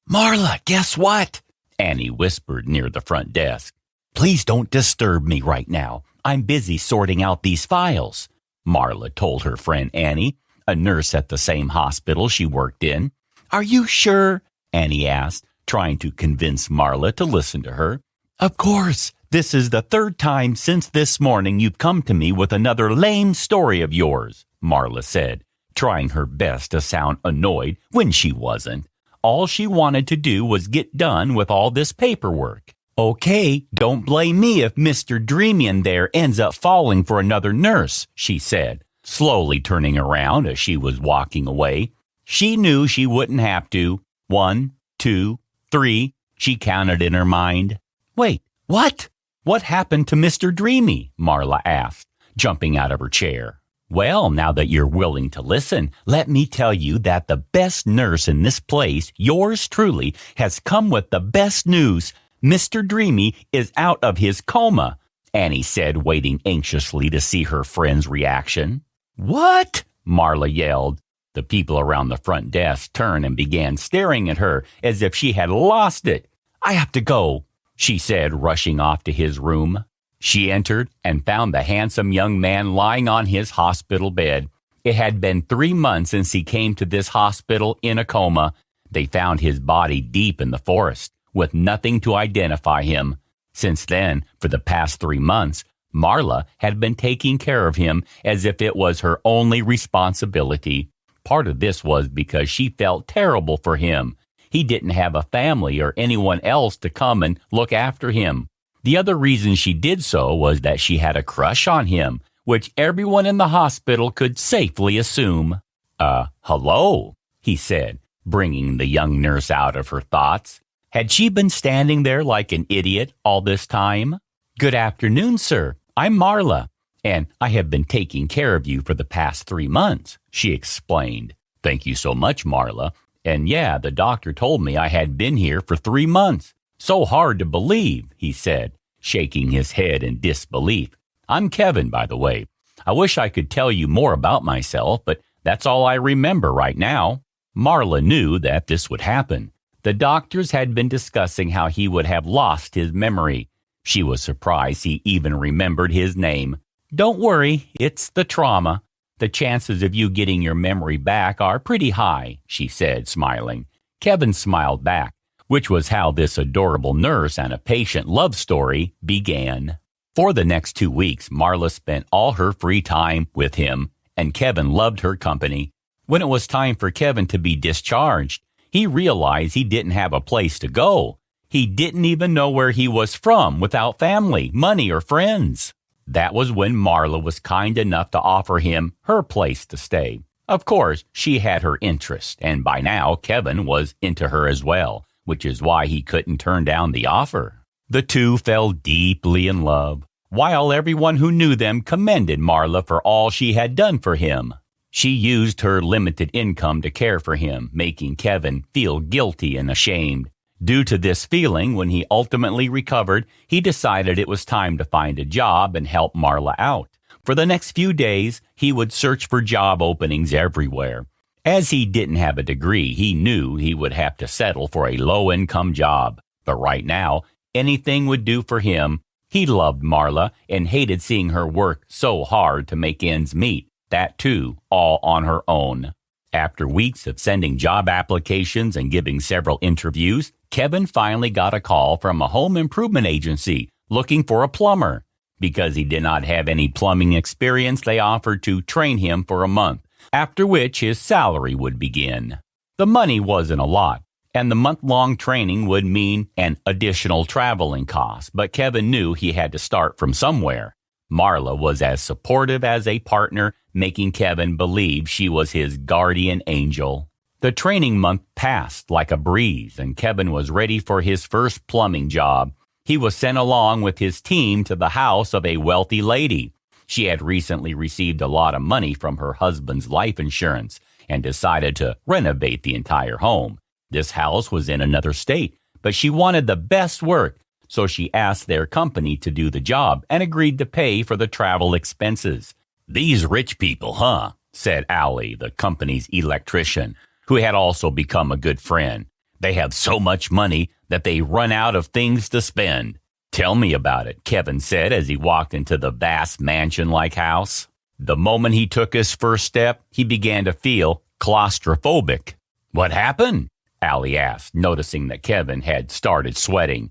"Marla, guess what?" Annie whispered near the front desk. "Please don't disturb me right now. I'm busy sorting out these files," Marla told her friend Annie, a nurse at the same hospital she worked in. "Are you sure?" Annie asked, trying to convince Marla to listen to her. "Of course. This is the third time since this morning you've come to me with another lame story of yours," Marla said, trying her best to sound annoyed when she wasn't. All she wanted to do was get done with all this paperwork. "Okay, don't blame me if Mr. Dreamian there ends up falling for another nurse," she said, slowly turning around as she was walking away. She knew she wouldn't have to. 1, 2, 3, she counted in her mind. "Wait, what? What happened to Mr. Dreamy?" Marla asked, jumping out of her chair. "Well, now that you're willing to listen, let me tell you that the best nurse in this place, yours truly, has come with the best news. Mr. Dreamy is out of his coma," Annie said, waiting anxiously to see her friend's reaction. "What?" Marla yelled. The people around the front desk turned and began staring at her as if she had lost it. "I have to go," she said, rushing off to his room. She entered and found the handsome young man lying on his hospital bed. It had been 3 months since he came to this hospital in a coma. They found his body deep in the forest, with nothing to identify him. Since then, for the past 3 months, Marla had been taking care of him as if it was her only responsibility. Part of this was because she felt terrible for him. He didn't have a family or anyone else to come and look after him. The other reason she did so was that she had a crush on him, which everyone in the hospital could safely assume. Hello," he said, bringing the young nurse out of her thoughts. Had she been standing there like an idiot all this time? "Good afternoon, sir. I'm Marla, and I have been taking care of you for the past 3 months, she explained. "Thank you so much, Marla. And yeah, the doctor told me I had been here for 3 months. So hard to believe," he said, shaking his head in disbelief. "I'm Kevin, by the way. I wish I could tell you more about myself, but that's all I remember right now." Marla knew that this would happen. The doctors had been discussing how he would have lost his memory. She was surprised he even remembered his name. "Don't worry, it's the trauma. The chances of you getting your memory back are pretty high," she said, smiling. Kevin smiled back, which was how this adorable nurse and a patient love story began. For the next 2 weeks, Marla spent all her free time with him, and Kevin loved her company. When it was time for Kevin to be discharged, he realized he didn't have a place to go. He didn't even know where he was from without family, money, or friends. That was when Marla was kind enough to offer him her place to stay. Of course, she had her interest, and by now Kevin was into her as well, which is why he couldn't turn down the offer. The two fell deeply in love, while everyone who knew them commended Marla for all she had done for him. She used her limited income to care for him, making Kevin feel guilty and ashamed. Due to this feeling, when he ultimately recovered, he decided it was time to find a job and help Marla out. For the next few days, he would search for job openings everywhere. As he didn't have a degree, he knew he would have to settle for a low-income job. But right now, anything would do for him. He loved Marla and hated seeing her work so hard to make ends meet. That too, all on her own. After weeks of sending job applications and giving several interviews, Kevin finally got a call from a home improvement agency looking for a plumber. Because he did not have any plumbing experience, they offered to train him for a month, after which his salary would begin. The money wasn't a lot, and the month-long training would mean an additional traveling cost, but Kevin knew he had to start from somewhere. Marla was as supportive as a partner, making Kevin believe she was his guardian angel. The training month passed like a breeze, and Kevin was ready for his first plumbing job. He was sent along with his team to the house of a wealthy lady. She had recently received a lot of money from her husband's life insurance and decided to renovate the entire home. This house was in another state, but she wanted the best work, so she asked their company to do the job and agreed to pay for the travel expenses. "These rich people, huh?" said Allie, the company's electrician, who had also become a good friend. They have so much money that they run out of things to spend. Tell me about it, Kevin said as he walked into the vast mansion-like house. The moment he took his first step, he began to feel claustrophobic. What happened? Allie asked, noticing that Kevin had started sweating.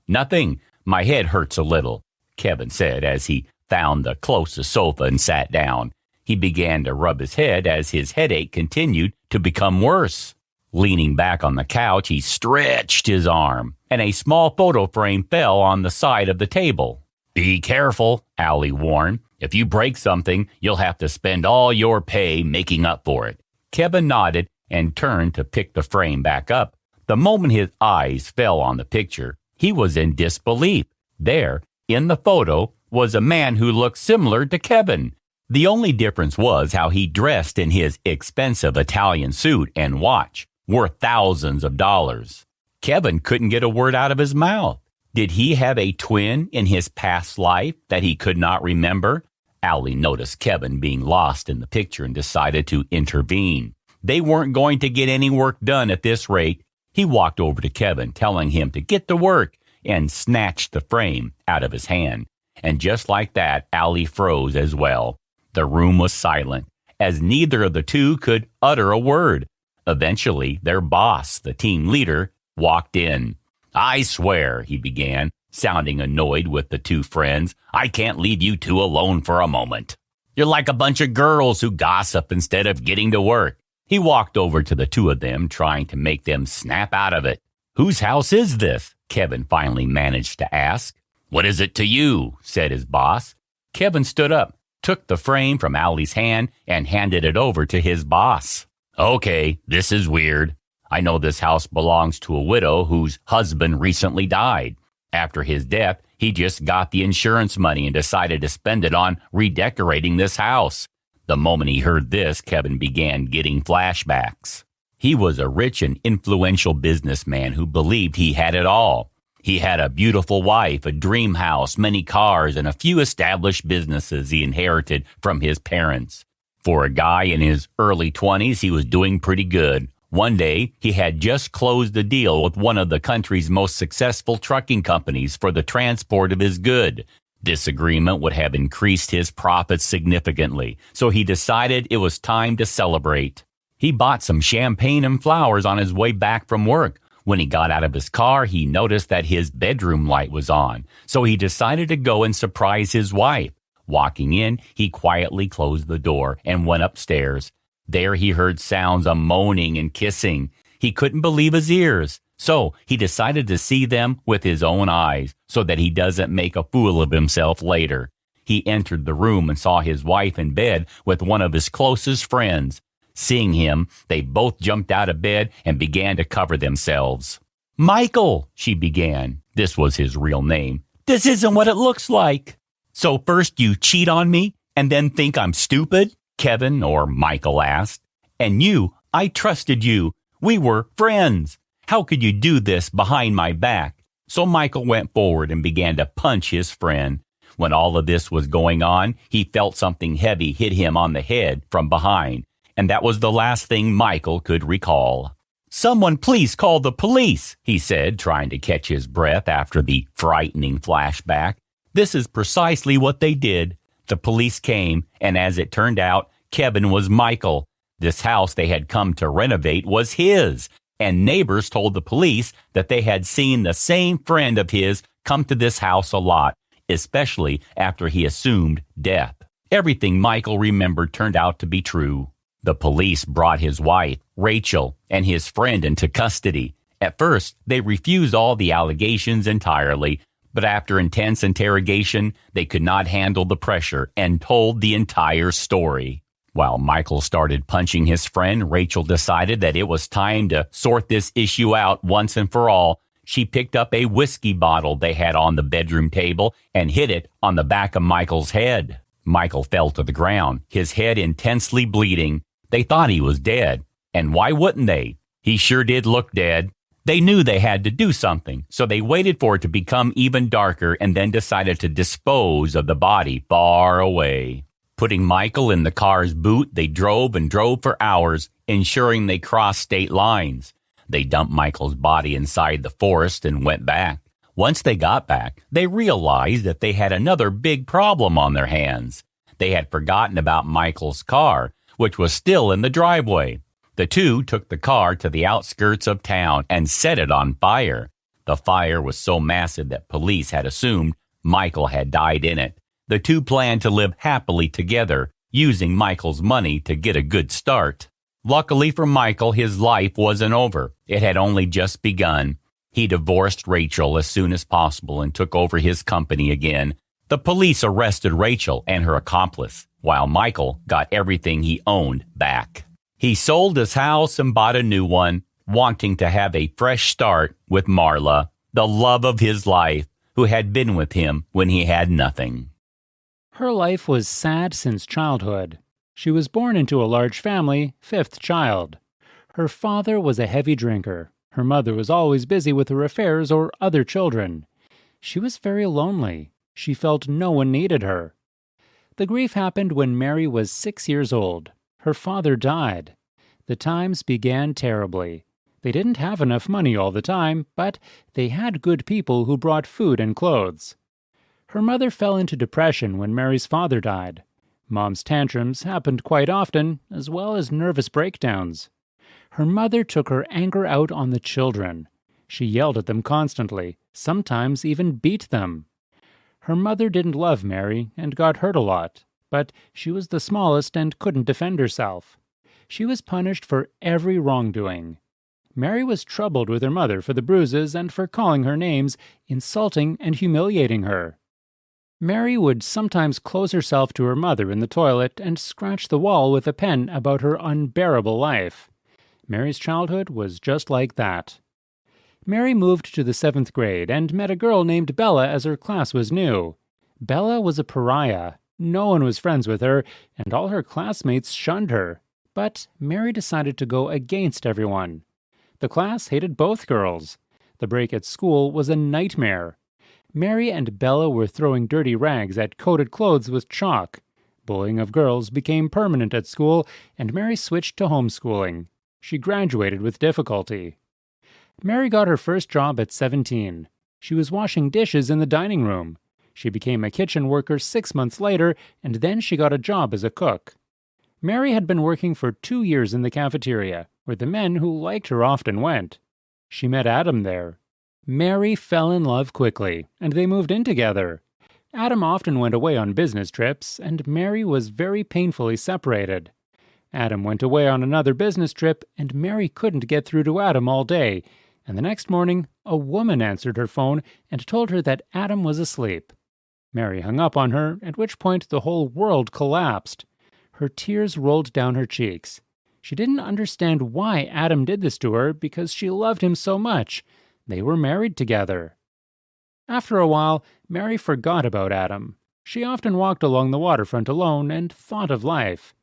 Nothing. My head hurts a little, Kevin said as he found the closest sofa and sat down. He began to rub his head as his headache continued to become worse. Leaning back on the couch, he stretched his arm, and a small photo frame fell on the side of the table. Be careful, Allie warned. If you break something, you'll have to spend all your pay making up for it. Kevin nodded and turned to pick the frame back up. The moment his eyes fell on the picture, he was in disbelief. There, in the photo, was a man who looked similar to Kevin. The only difference was how he dressed in his expensive Italian suit and watch, worth thousands of dollars. Kevin couldn't get a word out of his mouth. Did he have a twin in his past life that he could not remember? Allie noticed Kevin being lost in the picture and decided to intervene. They weren't going to get any work done at this rate. He walked over to Kevin, telling him to get to work, and snatched the frame out of his hand. And just like that, Allie froze as well. The room was silent, as neither of the two could utter a word. Eventually, their boss, the team leader, walked in. I swear, he began, sounding annoyed with the two friends, I can't leave you two alone for a moment. You're like a bunch of girls who gossip instead of getting to work. He walked over to the two of them, trying to make them snap out of it. Whose house is this? Kevin finally managed to ask. What is it to you? Said his boss. Kevin stood up, took the frame from Allie's hand, and handed it over to his boss. Okay, this is weird. I know this house belongs to a widow whose husband recently died. After his death, he just got the insurance money and decided to spend it on redecorating this house. The moment he heard this, Kevin began getting flashbacks. He was a rich and influential businessman who believed he had it all. He had a beautiful wife, a dream house, many cars, and a few established businesses he inherited from his parents. For a guy in his early 20s, he was doing pretty good. One day, he had just closed a deal with one of the country's most successful trucking companies for the transport of his good. This agreement would have increased his profits significantly, so he decided it was time to celebrate. He bought some champagne and flowers on his way back from work. When he got out of his car, he noticed that his bedroom light was on, so he decided to go and surprise his wife. Walking in, he quietly closed the door and went upstairs. There he heard sounds of moaning and kissing. He couldn't believe his ears, so he decided to see them with his own eyes so that he doesn't make a fool of himself later. He entered the room and saw his wife in bed with one of his closest friends. Seeing him, they both jumped out of bed and began to cover themselves. Michael, she began. This was his real name. This isn't what it looks like. So first you cheat on me and then think I'm stupid? Kevin, or Michael, asked. And you, I trusted you. We were friends. How could you do this behind my back? So Michael went forward and began to punch his friend. When all of this was going on, he felt something heavy hit him on the head from behind, and that was the last thing Michael could recall. Someone please call the police, he said, trying to catch his breath after the frightening flashback. This is precisely what they did. The police came, and as it turned out, Kevin was Michael. This house they had come to renovate was his, and neighbors told the police that they had seen the same friend of his come to this house a lot, especially after he assumed death. Everything Michael remembered turned out to be true. The police brought his wife, Rachel, and his friend into custody. At first, they refused all the allegations entirely, but after intense interrogation, they could not handle the pressure and told the entire story. While Michael started punching his friend, Rachel decided that it was time to sort this issue out once and for all. She picked up a whiskey bottle they had on the bedroom table and hit it on the back of Michael's head. Michael fell to the ground, his head intensely bleeding. They thought he was dead. And why wouldn't they? He sure did look dead. They knew they had to do something, so they waited for it to become even darker and then decided to dispose of the body far away. Putting Michael in the car's boot, they drove and drove for hours, ensuring they crossed state lines. They dumped Michael's body inside the forest and went back. Once they got back, they realized that they had another big problem on their hands. They had forgotten about Michael's car, which was still in the driveway. The two took the car to the outskirts of town and set it on fire. The fire was so massive that police had assumed Michael had died in it. The two planned to live happily together, using Michael's money to get a good start. Luckily for Michael, his life wasn't over. It had only just begun. He divorced Rachel as soon as possible and took over his company again. The police arrested Rachel and her accomplice, while Michael got everything he owned back. He sold his house and bought a new one, wanting to have a fresh start with Marla, the love of his life, who had been with him when he had nothing. Her life was sad since childhood. She was born into a large family, fifth child. Her father was a heavy drinker. Her mother was always busy with her affairs or other children. She was very lonely. She felt no one needed her. The grief happened when Mary was 6 years old. Her father died. The times began terribly. They didn't have enough money all the time, but they had good people who brought food and clothes. Her mother fell into depression when Mary's father died. Mom's tantrums happened quite often, as well as nervous breakdowns. Her mother took her anger out on the children. She yelled at them constantly, sometimes even beat them. Her mother didn't love Mary and got hurt a lot, but she was the smallest and couldn't defend herself. She was punished for every wrongdoing. Mary was troubled with her mother for the bruises and for calling her names, insulting and humiliating her. Mary would sometimes close herself to her mother in the toilet and scratch the wall with a pen about her unbearable life. Mary's childhood was just like that. Mary moved to the 7th grade and met a girl named Bella as her class was new. Bella was a pariah. No one was friends with her, and all her classmates shunned her. But Mary decided to go against everyone. The class hated both girls. The break at school was a nightmare. Mary and Bella were throwing dirty rags at coated clothes with chalk. Bullying of girls became permanent at school, and Mary switched to homeschooling. She graduated with difficulty. Mary got her first job at 17. She was washing dishes in the dining room. She became a kitchen worker 6 months later, and then she got a job as a cook. Mary had been working for 2 years in the cafeteria, where the men who liked her often went. She met Adam there. Mary fell in love quickly, and they moved in together. Adam often went away on business trips, and Mary was very painfully separated. Adam went away on another business trip, and Mary couldn't get through to Adam all day, and the next morning a woman answered her phone and told her that Adam was asleep. Mary hung up on her, at which point the whole world collapsed. Her tears rolled down her cheeks. She didn't understand why Adam did this to her because she loved him so much. They were married together. After a while, Mary forgot about Adam. She often walked along the waterfront alone and thought of life.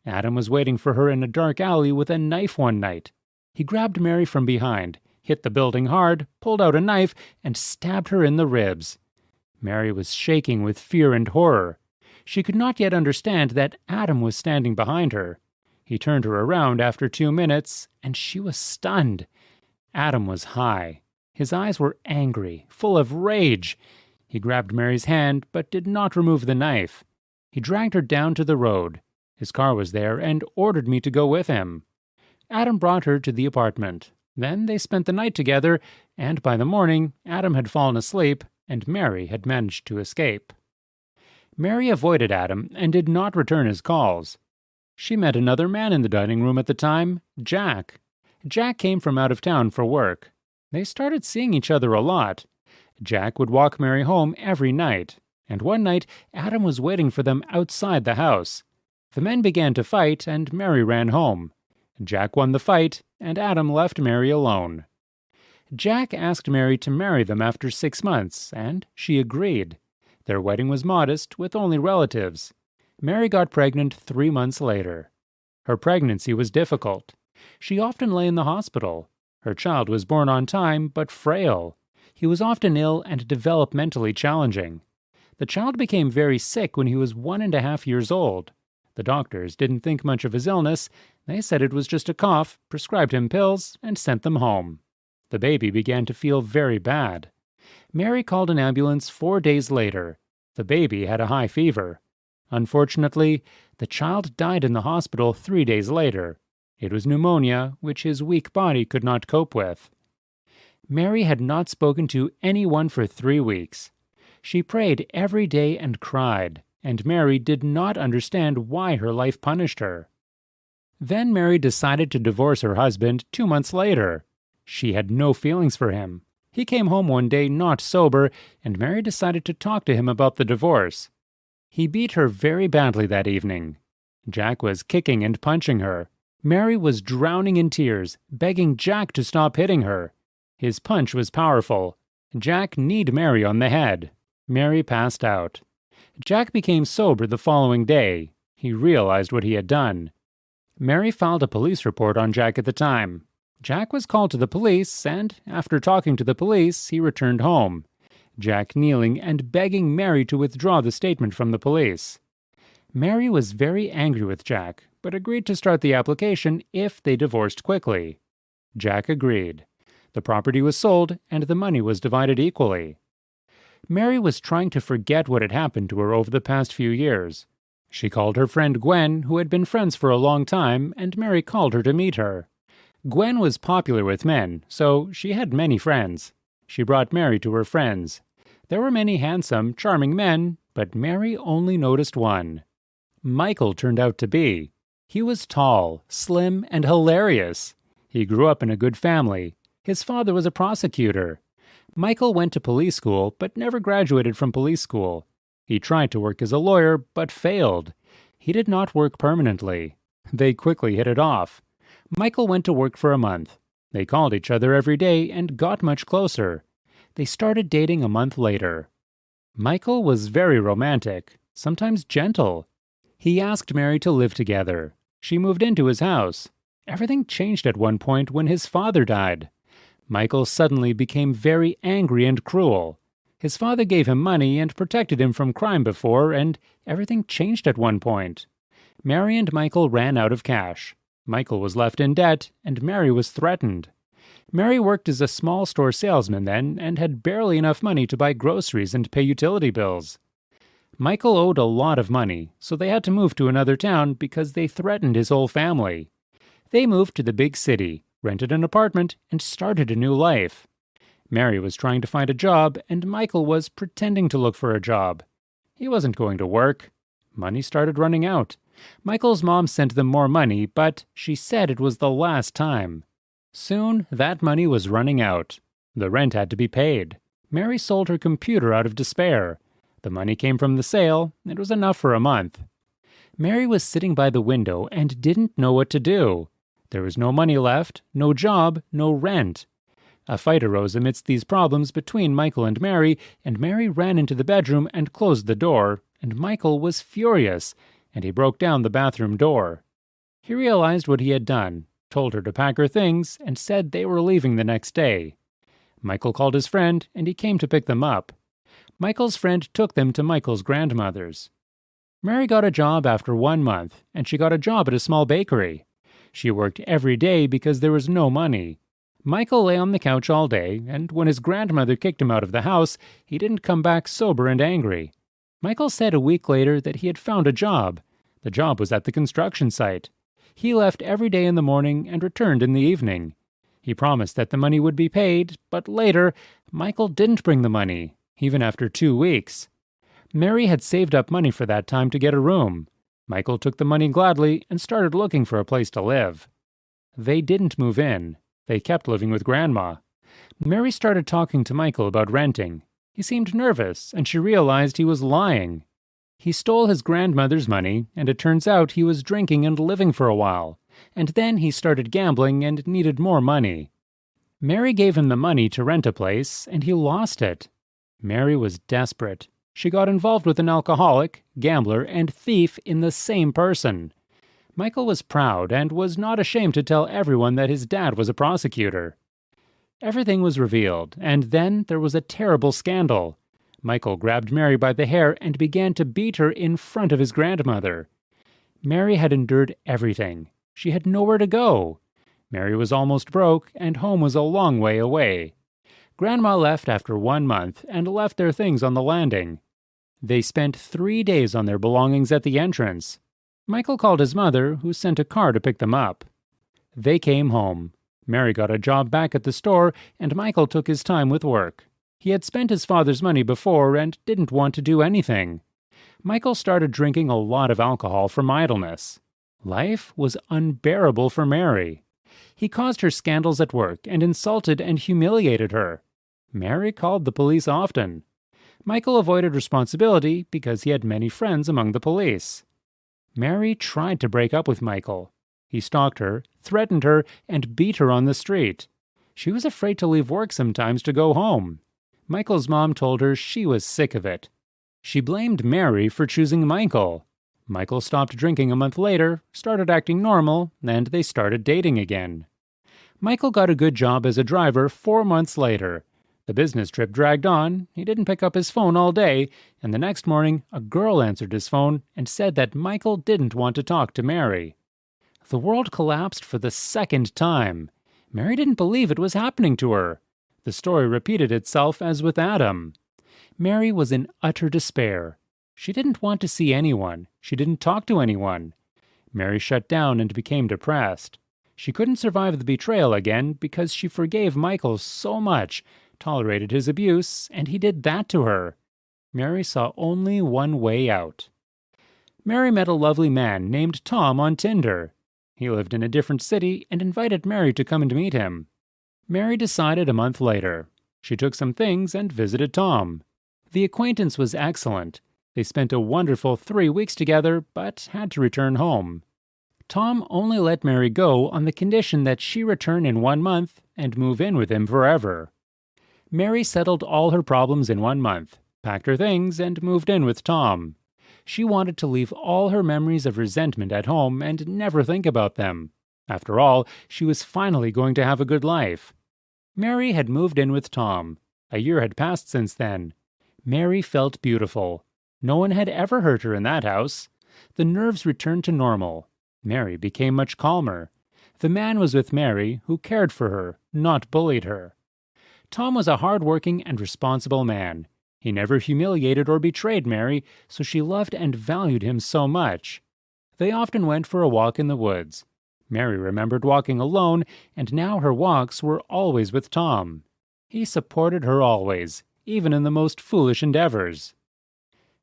Adam was waiting for her in a dark alley with a knife one night. He grabbed Mary from behind, hit the building hard, pulled out a knife, and stabbed her in the ribs. Mary was shaking with fear and horror. She could not yet understand that Adam was standing behind her. He turned her around after 2 minutes, and she was stunned. Adam was high. His eyes were angry, full of rage. He grabbed Mary's hand, but did not remove the knife. He dragged her down to the road. His car was there and ordered me to go with him. Adam brought her to the apartment. Then they spent the night together, and by the morning, Adam had fallen asleep, and Mary had managed to escape. Mary avoided Adam and did not return his calls. She met another man in the dining room at the time, Jack. Jack came from out of town for work. They started seeing each other a lot. Jack would walk Mary home every night, and one night Adam was waiting for them outside the house. The men began to fight, and Mary ran home. Jack won the fight, and Adam left Mary alone. Jack asked Mary to marry them after 6 months, and she agreed. Their wedding was modest, with only relatives. Mary got pregnant 3 months later. Her pregnancy was difficult. She often lay in the hospital. Her child was born on time, but frail. He was often ill and developmentally challenging. The child became very sick when he was 1.5 years old. The doctors didn't think much of his illness. They said it was just a cough, prescribed him pills, and sent them home. The baby began to feel very bad. Mary called an ambulance 4 days later. The baby had a high fever. Unfortunately, the child died in the hospital 3 days later. It was pneumonia, which his weak body could not cope with. Mary had not spoken to anyone for 3 weeks. She prayed every day and cried, and Mary did not understand why her life punished her. Then Mary decided to divorce her husband 2 months later. She had no feelings for him. He came home one day not sober, and Mary decided to talk to him about the divorce. He beat her very badly that evening. Jack was kicking and punching her. Mary was drowning in tears, begging Jack to stop hitting her. His punch was powerful. Jack kneed Mary on the head. Mary passed out. Jack became sober the following day. He realized what he had done. Mary filed a police report on Jack at the time. Jack was called to the police, and after talking to the police, he returned home. Jack kneeling and begging Mary to withdraw the statement from the police. Mary was very angry with Jack, but agreed to start the application if they divorced quickly. Jack agreed. The property was sold, and the money was divided equally. Mary was trying to forget what had happened to her over the past few years. She called her friend Gwen, who had been friends for a long time, and Mary called her to meet her. Gwen was popular with men, so she had many friends. She brought Mary to her friends. There were many handsome, charming men, but Mary only noticed one. Michael turned out to be. He was tall, slim, and hilarious. He grew up in a good family. His father was a prosecutor. Michael went to police school, but never graduated from police school. He tried to work as a lawyer, but failed. He did not work permanently. They quickly hit it off. Michael went to work for a month. They called each other every day and got much closer. They started dating a month later. Michael was very romantic, sometimes gentle. He asked Mary to live together. She moved into his house. Everything changed at one point when his father died. Michael suddenly became very angry and cruel. His father gave him money and protected him from crime before, and everything changed at one point. Mary and Michael ran out of cash. Michael was left in debt, and Mary was threatened. Mary worked as a small store salesman then and had barely enough money to buy groceries and pay utility bills. Michael owed a lot of money, so they had to move to another town because they threatened his whole family. They moved to the big city, rented an apartment, and started a new life. Mary was trying to find a job, and Michael was pretending to look for a job. He wasn't going to work. Money started running out. Michael's mom sent them more money, but she said it was the last time. Soon, that money was running out. The rent had to be paid. Mary sold her computer out of despair. The money came from the sale. It was enough for a month. Mary was sitting by the window and didn't know what to do. There was no money left, no job, no rent. A fight arose amidst these problems between Michael and Mary ran into the bedroom and closed the door, and Michael was furious, and he broke down the bathroom door. He realized what he had done, told her to pack her things, and said they were leaving the next day. Michael called his friend, and he came to pick them up. Michael's friend took them to Michael's grandmother's. Mary got a job after 1 month, and she got a job at a small bakery. She worked every day because there was no money. Michael lay on the couch all day, and when his grandmother kicked him out of the house, he didn't come back sober and angry. Michael said a week later that he had found a job. The job was at the construction site. He left every day in the morning and returned in the evening. He promised that the money would be paid, but later, Michael didn't bring the money, even after 2 weeks. Mary had saved up money for that time to get a room. Michael took the money gladly and started looking for a place to live. They didn't move in. They kept living with Grandma. Mary started talking to Michael about renting. He seemed nervous, and she realized he was lying. He stole his grandmother's money, and it turns out he was drinking and living for a while. And then he started gambling and needed more money. Mary gave him the money to rent a place, and he lost it. Mary was desperate. She got involved with an alcoholic, gambler, and thief in the same person. Michael was proud and was not ashamed to tell everyone that his dad was a prosecutor. Everything was revealed, and then there was a terrible scandal. Michael grabbed Mary by the hair and began to beat her in front of his grandmother. Mary had endured everything. She had nowhere to go. Mary was almost broke, and home was a long way away. Grandma left after 1 month and left their things on the landing. They spent 3 days on their belongings at the entrance. Michael called his mother, who sent a car to pick them up. They came home. Mary got a job back at the store, and Michael took his time with work. He had spent his father's money before and didn't want to do anything. Michael started drinking a lot of alcohol from idleness. Life was unbearable for Mary. He caused her scandals at work and insulted and humiliated her. Mary called the police often. Michael avoided responsibility because he had many friends among the police. Mary tried to break up with Michael. He stalked her, threatened her, and beat her on the street. She was afraid to leave work sometimes to go home. Michael's mom told her she was sick of it. She blamed Mary for choosing Michael. Michael stopped drinking a month later, started acting normal, and they started dating again. Michael got a good job as a driver 4 months later. The business trip dragged on, he didn't pick up his phone all day, and the next morning a girl answered his phone and said that Michael didn't want to talk to Mary. The world collapsed for the second time. Mary didn't believe it was happening to her. The story repeated itself as with Adam. Mary was in utter despair. She didn't want to see anyone. She didn't talk to anyone. Mary shut down and became depressed. She couldn't survive the betrayal again because she forgave Michael so much, tolerated his abuse, and he did that to her. Mary saw only one way out. Mary met a lovely man named Tom on Tinder. He lived in a different city and invited Mary to come and meet him. Mary decided a month later. She took some things and visited Tom. The acquaintance was excellent. They spent a wonderful 3 weeks together, but had to return home. Tom only let Mary go on the condition that she return in 1 month and move in with him forever. Mary settled all her problems in 1 month, packed her things, and moved in with Tom. She wanted to leave all her memories of resentment at home and never think about them. After all, she was finally going to have a good life. Mary had moved in with Tom. A year had passed since then. Mary felt beautiful. No one had ever hurt her in that house. The nerves returned to normal. Mary became much calmer. The man was with Mary, who cared for her, not bullied her. Tom was a hard-working and responsible man. He never humiliated or betrayed Mary, so she loved and valued him so much. They often went for a walk in the woods. Mary remembered walking alone, and now her walks were always with Tom. He supported her always, even in the most foolish endeavors.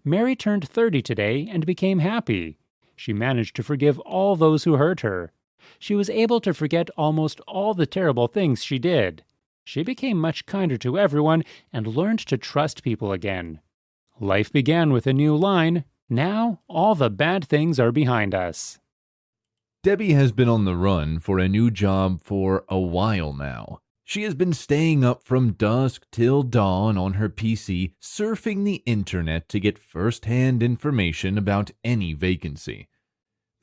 Mary turned 30 today and became happy. She managed to forgive all those who hurt her. She was able to forget almost all the terrible things she did. She became much kinder to everyone and learned to trust people again. Life began with a new line. Now, all the bad things are behind us. Debbie has been on the run for a new job for a while now. She has been staying up from dusk till dawn on her PC, surfing the internet to get first-hand information about any vacancy.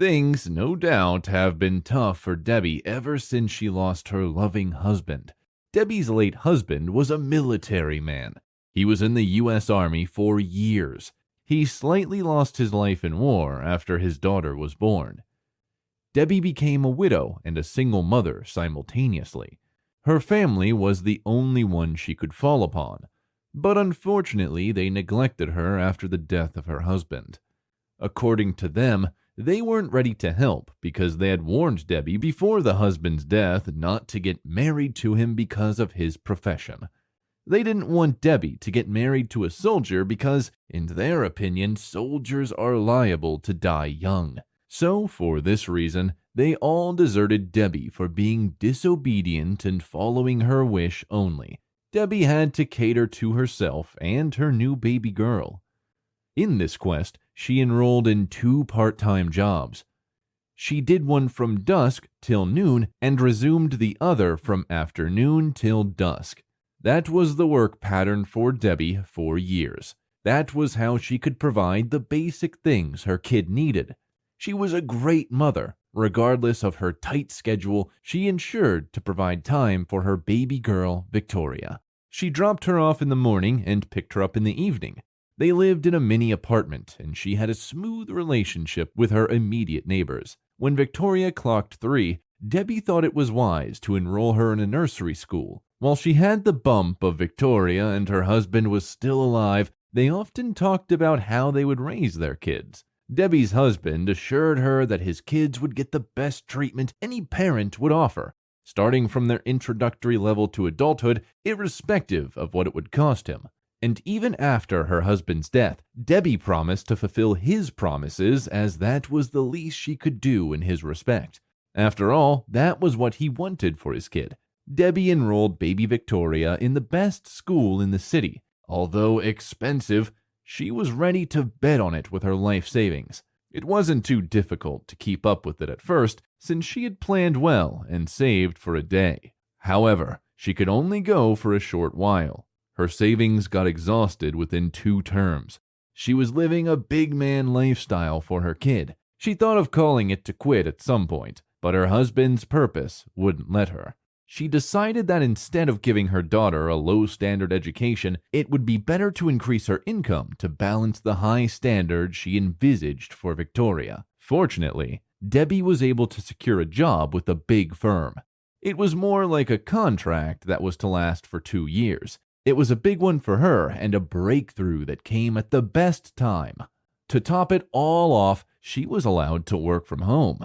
Things, no doubt, have been tough for Debbie ever since she lost her loving husband. Debbie's late husband was a military man. He was in the U.S. Army for years. He slightly lost his life in war after his daughter was born. Debbie became a widow and a single mother simultaneously. Her family was the only one she could fall upon, but unfortunately they neglected her after the death of her husband. According to them, they weren't ready to help because they had warned Debbie before the husband's death not to get married to him because of his profession. They didn't want Debbie to get married to a soldier because, in their opinion, soldiers are liable to die young. So, for this reason, they all deserted Debbie for being disobedient and following her wish only. Debbie had to cater to herself and her new baby girl. In this quest, she enrolled in 2 part-time jobs. She did one from dusk till noon and resumed the other from afternoon till dusk. That was the work pattern for Debbie for years. That was how she could provide the basic things her kid needed. She was a great mother. Regardless of her tight schedule, she ensured to provide time for her baby girl, Victoria. She dropped her off in the morning and picked her up in the evening. They lived in a mini apartment, and she had a smooth relationship with her immediate neighbors. When Victoria clocked 3, Debbie thought it was wise to enroll her in a nursery school. While she had the bump of Victoria and her husband was still alive, they often talked about how they would raise their kids. Debbie's husband assured her that his kids would get the best treatment any parent would offer, starting from their introductory level to adulthood, irrespective of what it would cost him. And even after her husband's death, Debbie promised to fulfill his promises, as that was the least she could do in his respect. After all, that was what he wanted for his kid. Debbie enrolled baby Victoria in the best school in the city. Although expensive, she was ready to bet on it with her life savings. It wasn't too difficult to keep up with it at first, since she had planned well and saved for a day. However, she could only go for a short while. Her savings got exhausted within 2 terms. She was living a big man lifestyle for her kid. She thought of calling it to quit at some point, but her husband's purpose wouldn't let her. She decided that instead of giving her daughter a low-standard education, it would be better to increase her income to balance the high standards she envisaged for Victoria. Fortunately, Debbie was able to secure a job with a big firm. It was more like a contract that was to last for 2 years. It was a big one for her and a breakthrough that came at the best time. To top it all off, she was allowed to work from home.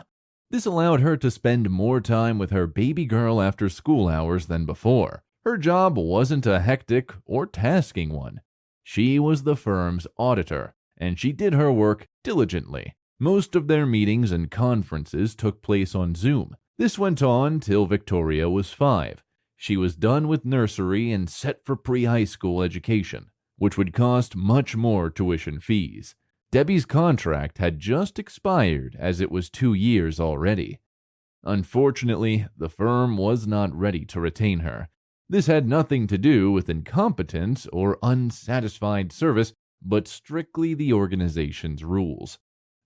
This allowed her to spend more time with her baby girl after school hours than before. Her job wasn't a hectic or tasking one. She was the firm's auditor, and she did her work diligently. Most of their meetings and conferences took place on Zoom. This went on till Victoria was 5. She was done with nursery and set for pre-high school education, which would cost much more tuition fees. Debbie's contract had just expired, as it was 2 years already. Unfortunately, the firm was not ready to retain her. This had nothing to do with incompetence or unsatisfied service, but strictly the organization's rules.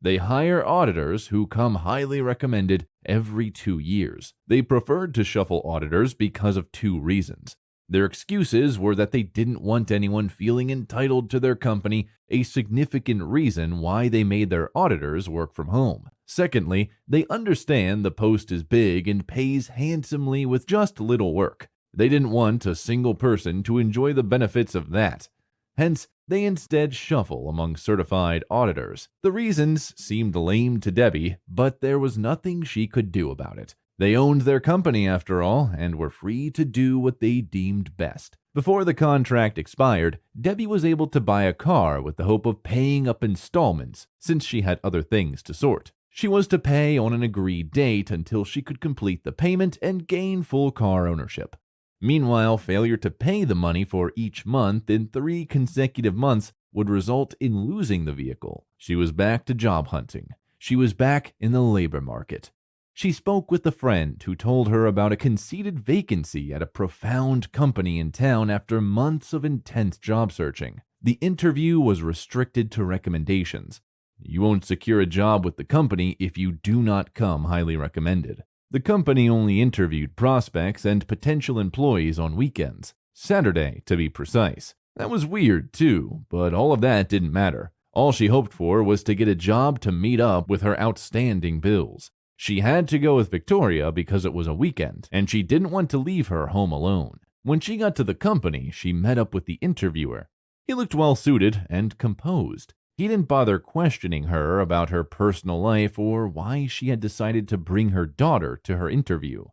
They hire auditors who come highly recommended every 2 years. They preferred to shuffle auditors because of 2 reasons. Their excuses were that they didn't want anyone feeling entitled to their company, a significant reason why they made their auditors work from home. Secondly, they understand the post is big and pays handsomely with just little work. They didn't want a single person to enjoy the benefits of that. Hence, they instead shuffle among certified auditors. The reasons seemed lame to Debbie, but there was nothing she could do about it. They owned their company after all, and were free to do what they deemed best. Before the contract expired, Debbie was able to buy a car with the hope of paying up installments, since she had other things to sort. She was to pay on an agreed date until she could complete the payment and gain full car ownership. Meanwhile, failure to pay the money for each month in 3 consecutive months would result in losing the vehicle. She was back to job hunting. She was back in the labor market. She spoke with a friend who told her about a conceded vacancy at a profound company in town after months of intense job searching. The interview was restricted to recommendations. You won't secure a job with the company if you do not come highly recommended. The company only interviewed prospects and potential employees on weekends, Saturday to be precise. That was weird too, but all of that didn't matter. All she hoped for was to get a job to meet up with her outstanding bills. She had to go with Victoria because it was a weekend, and she didn't want to leave her home alone. When she got to the company, she met up with the interviewer. He looked well-suited and composed. He didn't bother questioning her about her personal life or why she had decided to bring her daughter to her interview.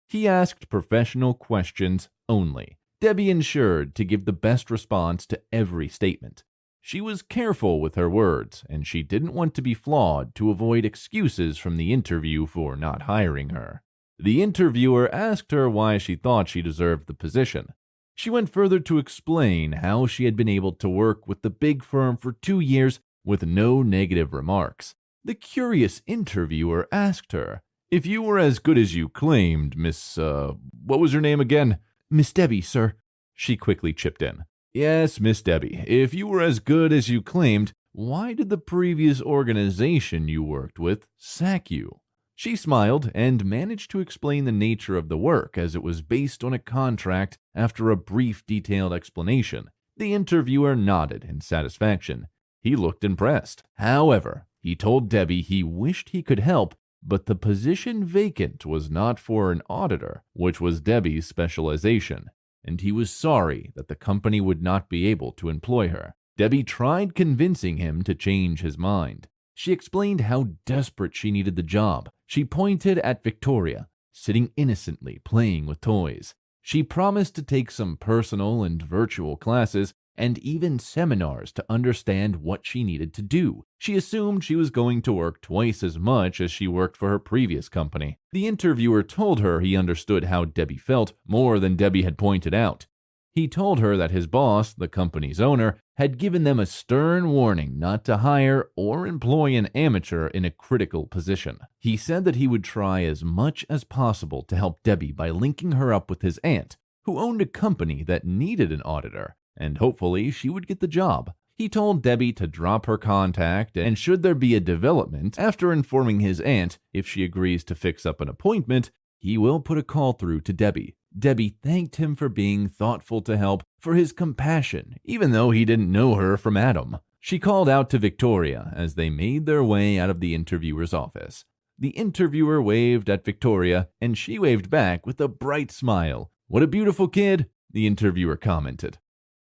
He asked professional questions only. Debbie ensured to give the best response to every statement. She was careful with her words, and she didn't want to be flawed to avoid excuses from the interview for not hiring her. The interviewer asked her why she thought she deserved the position. She went further to explain how she had been able to work with the big firm for 2 years with no negative remarks. The curious interviewer asked her, "If you were as good as you claimed, what was your name again?" "Miss Debbie, sir," she quickly chipped in. "Yes, Miss Debbie, if you were as good as you claimed, why did the previous organization you worked with sack you?" She smiled and managed to explain the nature of the work as it was based on a contract after a brief detailed explanation. The interviewer nodded in satisfaction. He looked impressed. However, he told Debbie he wished he could help, But the position vacant was not for an auditor, which was Debbie's specialization, and he was sorry that the company would not be able to employ her. Debbie tried convincing him to change his mind. She explained how desperate she needed the job. She pointed at Victoria, sitting innocently playing with toys. She promised to take some personal and virtual classes and even seminars to understand what she needed to do. She assumed she was going to work twice as much as she worked for her previous company. The interviewer told her he understood how Debbie felt more than Debbie had pointed out. He told her that his boss, the company's owner, had given them a stern warning not to hire or employ an amateur in a critical position. He said that he would try as much as possible to help Debbie by linking her up with his aunt, who owned a company that needed an auditor, and hopefully she would get the job. He told Debbie to drop her contact, and should there be a development, after informing his aunt if she agrees to fix up an appointment, he will put a call through to Debbie. Debbie thanked him for being thoughtful to help, for his compassion, even though he didn't know her from Adam. She called out to Victoria as they made their way out of the interviewer's office. The interviewer waved at Victoria, and she waved back with a bright smile. "What a beautiful kid," the interviewer commented.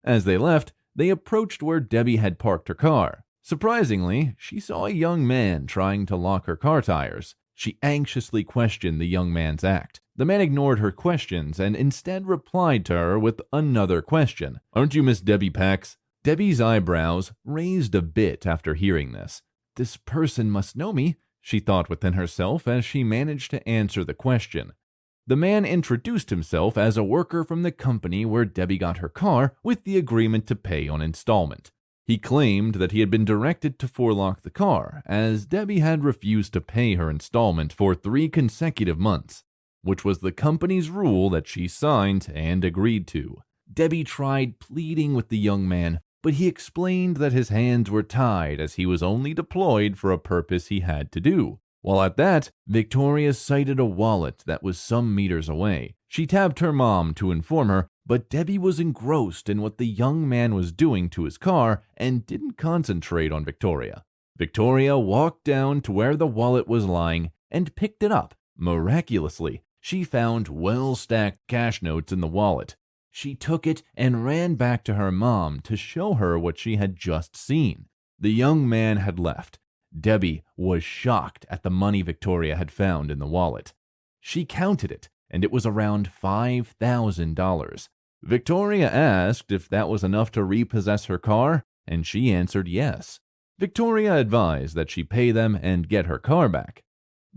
As they left, they approached where Debbie had parked her car. Surprisingly, she saw a young man trying to lock her car tires. She anxiously questioned the young man's act. The man ignored her questions and instead replied to her with another question. "Aren't you Miss Debbie Pax?" Debbie's eyebrows raised a bit after hearing this. "This person must know me," she thought within herself as she managed to answer the question. The man introduced himself as a worker from the company where Debbie got her car with the agreement to pay on installment. He claimed that he had been directed to forelock the car, as Debbie had refused to pay her installment for 3 consecutive months, which was the company's rule that she signed and agreed to. Debbie tried pleading with the young man, but he explained that his hands were tied as he was only deployed for a purpose he had to do. While at that, Victoria sighted a wallet that was some meters away. She tapped her mom to inform her, but Debbie was engrossed in what the young man was doing to his car and didn't concentrate on Victoria. Victoria walked down to where the wallet was lying and picked it up. Miraculously, she found well-stacked cash notes in the wallet. She took it and ran back to her mom to show her what she had just seen. The young man had left. Debbie was shocked at the money Victoria had found in the wallet. She counted it, and it was around $5,000. Victoria asked if that was enough to repossess her car, and she answered yes. Victoria advised that she pay them and get her car back.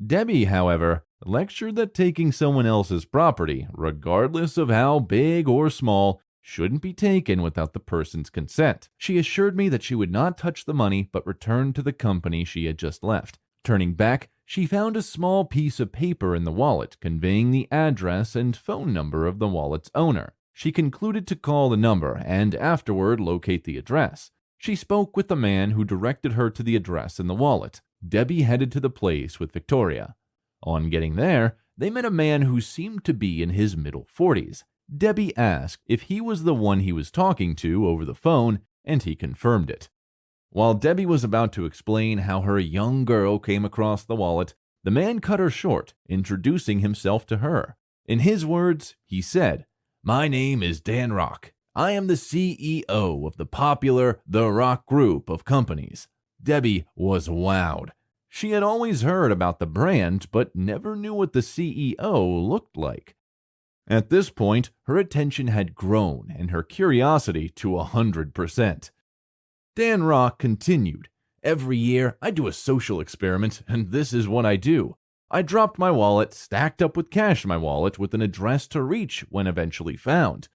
Debbie, however, lectured that taking someone else's property, regardless of how big or small, shouldn't be taken without the person's consent. She assured me that she would not touch the money but return to the company she had just left. Turning back, she found a small piece of paper in the wallet conveying the address and phone number of the wallet's owner. She concluded to call the number and afterward locate the address. She spoke with the man who directed her to the address in the wallet. Debbie headed to the place with Victoria. On getting there, they met a man who seemed to be in his middle 40s. Debbie asked if he was the one he was talking to over the phone, and he confirmed it. While Debbie was about to explain how her young girl came across the wallet, the man cut her short, introducing himself to her. In his words, he said, "My name is Dan Rock. I am the CEO of the popular The Rock Group of companies." Debbie was wowed. She had always heard about the brand, but never knew what the CEO looked like. At this point, her attention had grown and her curiosity to 100%. Dan Rock continued, "Every year, I do a social experiment, and this is what I do. I dropped my wallet, stacked up with cash in my wallet with an address to reach when eventually found.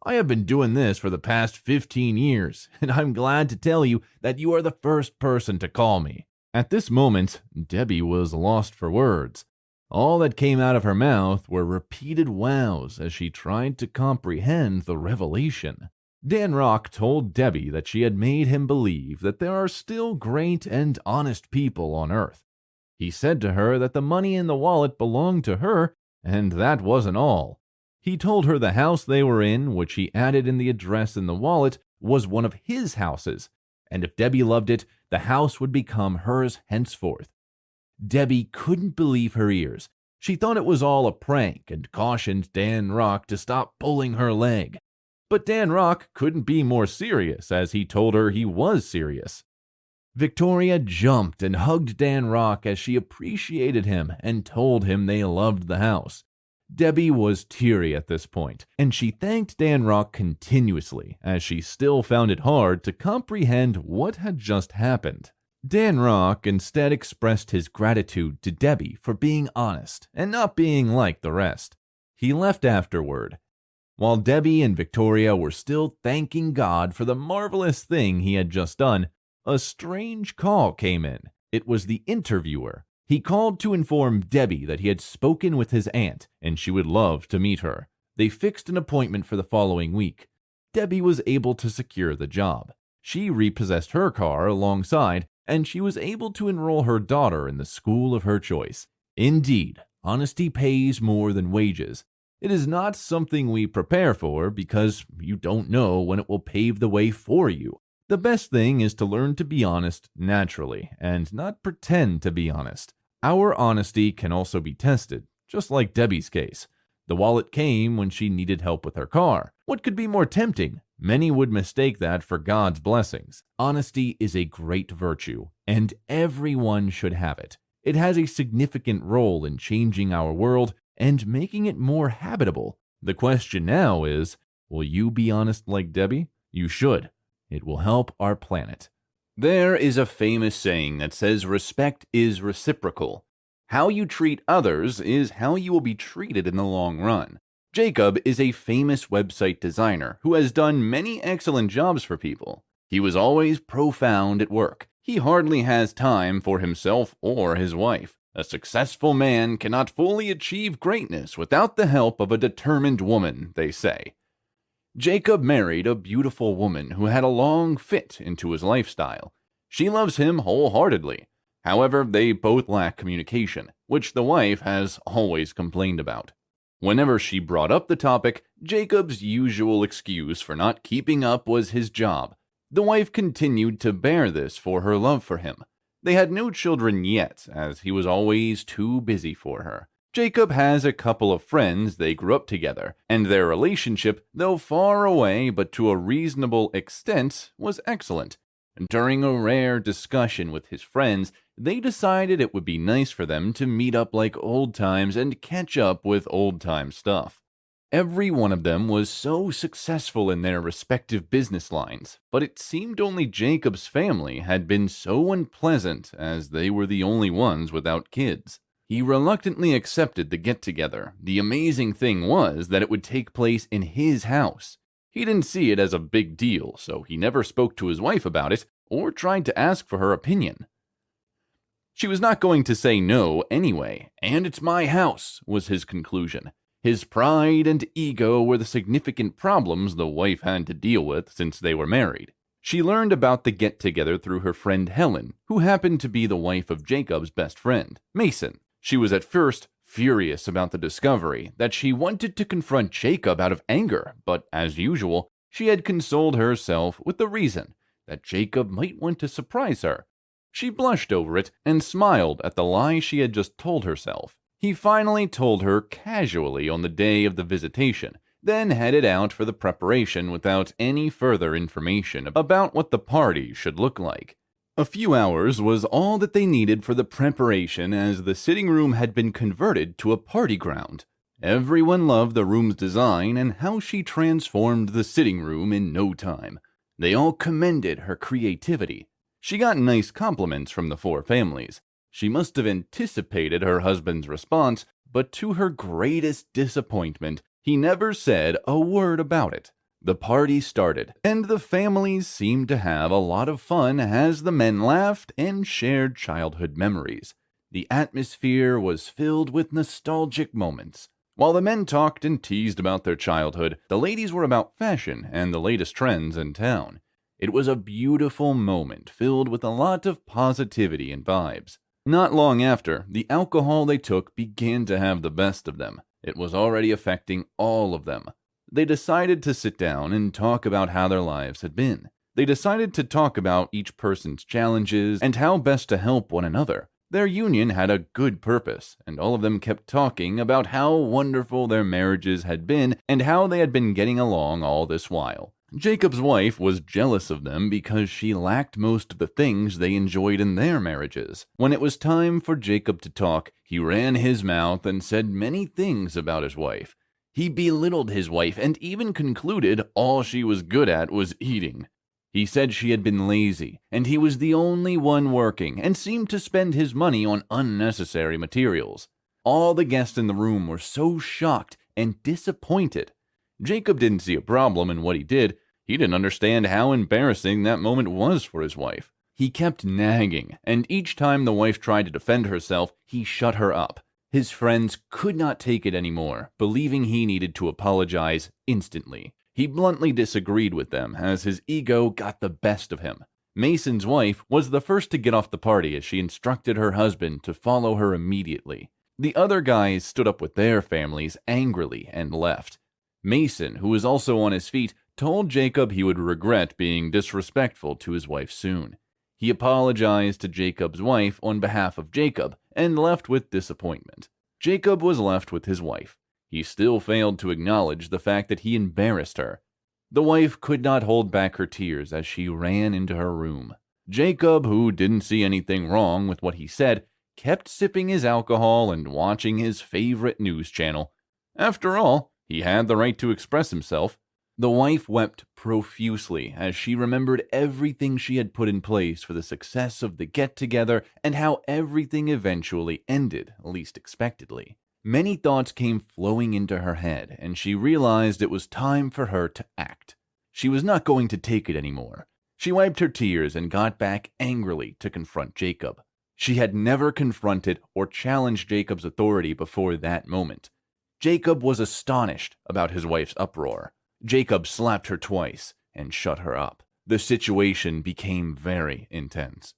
I have been doing this for the past 15 years, and I'm glad to tell you that you are the first person to call me." At this moment, Debbie was lost for words. All that came out of her mouth were repeated wows as she tried to comprehend the revelation. Dan Rock told Debbie that she had made him believe that there are still great and honest people on Earth. He said to her that the money in the wallet belonged to her, and that wasn't all. He told her the house they were in, which he added in the address in the wallet, was one of his houses, and if Debbie loved it, the house would become hers henceforth. Debbie couldn't believe her ears. She thought it was all a prank and cautioned Dan Rock to stop pulling her leg. But Dan Rock couldn't be more serious, as he told her he was serious. Victoria jumped and hugged Dan Rock as she appreciated him and told him they loved the house. Debbie was teary at this point, and she thanked Dan Rock continuously, as she still found it hard to comprehend what had just happened. Dan Rock instead expressed his gratitude to Debbie for being honest and not being like the rest. He left afterward. While Debbie and Victoria were still thanking God for the marvelous thing he had just done, a strange call came in. It was the interviewer. He called to inform Debbie that he had spoken with his aunt and she would love to meet her. They fixed an appointment for the following week. Debbie was able to secure the job. She repossessed her car alongside, and she was able to enroll her daughter in the school of her choice. Indeed, honesty pays more than wages. It is not something we prepare for because you don't know when it will pave the way for you. The best thing is to learn to be honest naturally and not pretend to be honest. Our honesty can also be tested, just like Debbie's case. The wallet came when she needed help with her car. What could be more tempting? Many would mistake that for God's blessings. Honesty is a great virtue, and everyone should have it. It has a significant role in changing our world and making it more habitable. The question now is, will you be honest like Debbie? You should. It will help our planet. There is a famous saying that says respect is reciprocal. How you treat others is how you will be treated in the long run. Jacob is a famous website designer who has done many excellent jobs for people. He was always profound at work. He hardly has time for himself or his wife. A successful man cannot fully achieve greatness without the help of a determined woman, they say. Jacob married a beautiful woman who had a long fit into his lifestyle. She loves him wholeheartedly. However, they both lack communication, which the wife has always complained about. Whenever she brought up the topic, Jacob's usual excuse for not keeping up was his job. The wife continued to bear this for her love for him. They had no children yet, as he was always too busy for her. Jacob has a couple of friends they grew up together, and their relationship, though far away but to a reasonable extent, was excellent. During a rare discussion with his friends, they decided it would be nice for them to meet up like old times and catch up with old-time stuff. Every one of them was so successful in their respective business lines, but it seemed only Jacob's family had been so unpleasant as they were the only ones without kids. He reluctantly accepted the get-together. The amazing thing was that it would take place in his house. He didn't see it as a big deal, so he never spoke to his wife about it or tried to ask for her opinion. She was not going to say no anyway, and it's my house, was his conclusion. His pride and ego were the significant problems the wife had to deal with since they were married. She learned about the get-together through her friend Helen, who happened to be the wife of Jacob's best friend, Mason. She was at first furious about the discovery that she wanted to confront Jacob out of anger, but as usual, she had consoled herself with the reason that Jacob might want to surprise her. She blushed over it and smiled at the lie she had just told herself. He finally told her casually on the day of the visitation, then headed out for the preparation without any further information about what the party should look like. A few hours was all that they needed for the preparation, as the sitting room had been converted to a party ground. Everyone loved the room's design and how she transformed the sitting room in no time. They all commended her creativity. She got nice compliments from the four families. She must have anticipated her husband's response, but to her greatest disappointment, he never said a word about it. The party started, and the families seemed to have a lot of fun as the men laughed and shared childhood memories. The atmosphere was filled with nostalgic moments. While the men talked and teased about their childhood, the ladies were about fashion and the latest trends in town. It was a beautiful moment filled with a lot of positivity and vibes. Not long after, the alcohol they took began to have the best of them. It was already affecting all of them. They decided to sit down and talk about how their lives had been. They decided to talk about each person's challenges and how best to help one another. Their union had a good purpose, and all of them kept talking about how wonderful their marriages had been and how they had been getting along all this while. Jacob's wife was jealous of them because she lacked most of the things they enjoyed in their marriages. When it was time for Jacob to talk, he ran his mouth and said many things about his wife. He belittled his wife and even concluded all she was good at was eating. He said she had been lazy, and he was the only one working, and seemed to spend his money on unnecessary materials. All the guests in the room were so shocked and disappointed. Jacob didn't see a problem in what he did. He didn't understand how embarrassing that moment was for his wife. He kept nagging, and each time the wife tried to defend herself, he shut her up. His friends could not take it anymore, believing he needed to apologize instantly. He bluntly disagreed with them as his ego got the best of him. Mason's wife was the first to get off the party as she instructed her husband to follow her immediately. The other guys stood up with their families angrily and left. Mason, who was also on his feet, told Jacob he would regret being disrespectful to his wife soon. He apologized to Jacob's wife on behalf of Jacob and left with disappointment. Jacob was left with his wife. He still failed to acknowledge the fact that he embarrassed her. The wife could not hold back her tears as she ran into her room. Jacob, who didn't see anything wrong with what he said, kept sipping his alcohol and watching his favorite news channel. After all, he had the right to express himself. The wife wept profusely as she remembered everything she had put in place for the success of the get-together and how everything eventually ended, least expectedly. Many thoughts came flowing into her head, and she realized it was time for her to act. She was not going to take it anymore. She wiped her tears and got back angrily to confront Jacob. She had never confronted or challenged Jacob's authority before that moment. Jacob was astonished about his wife's uproar. Jacob slapped her twice and shut her up. The situation became very intense.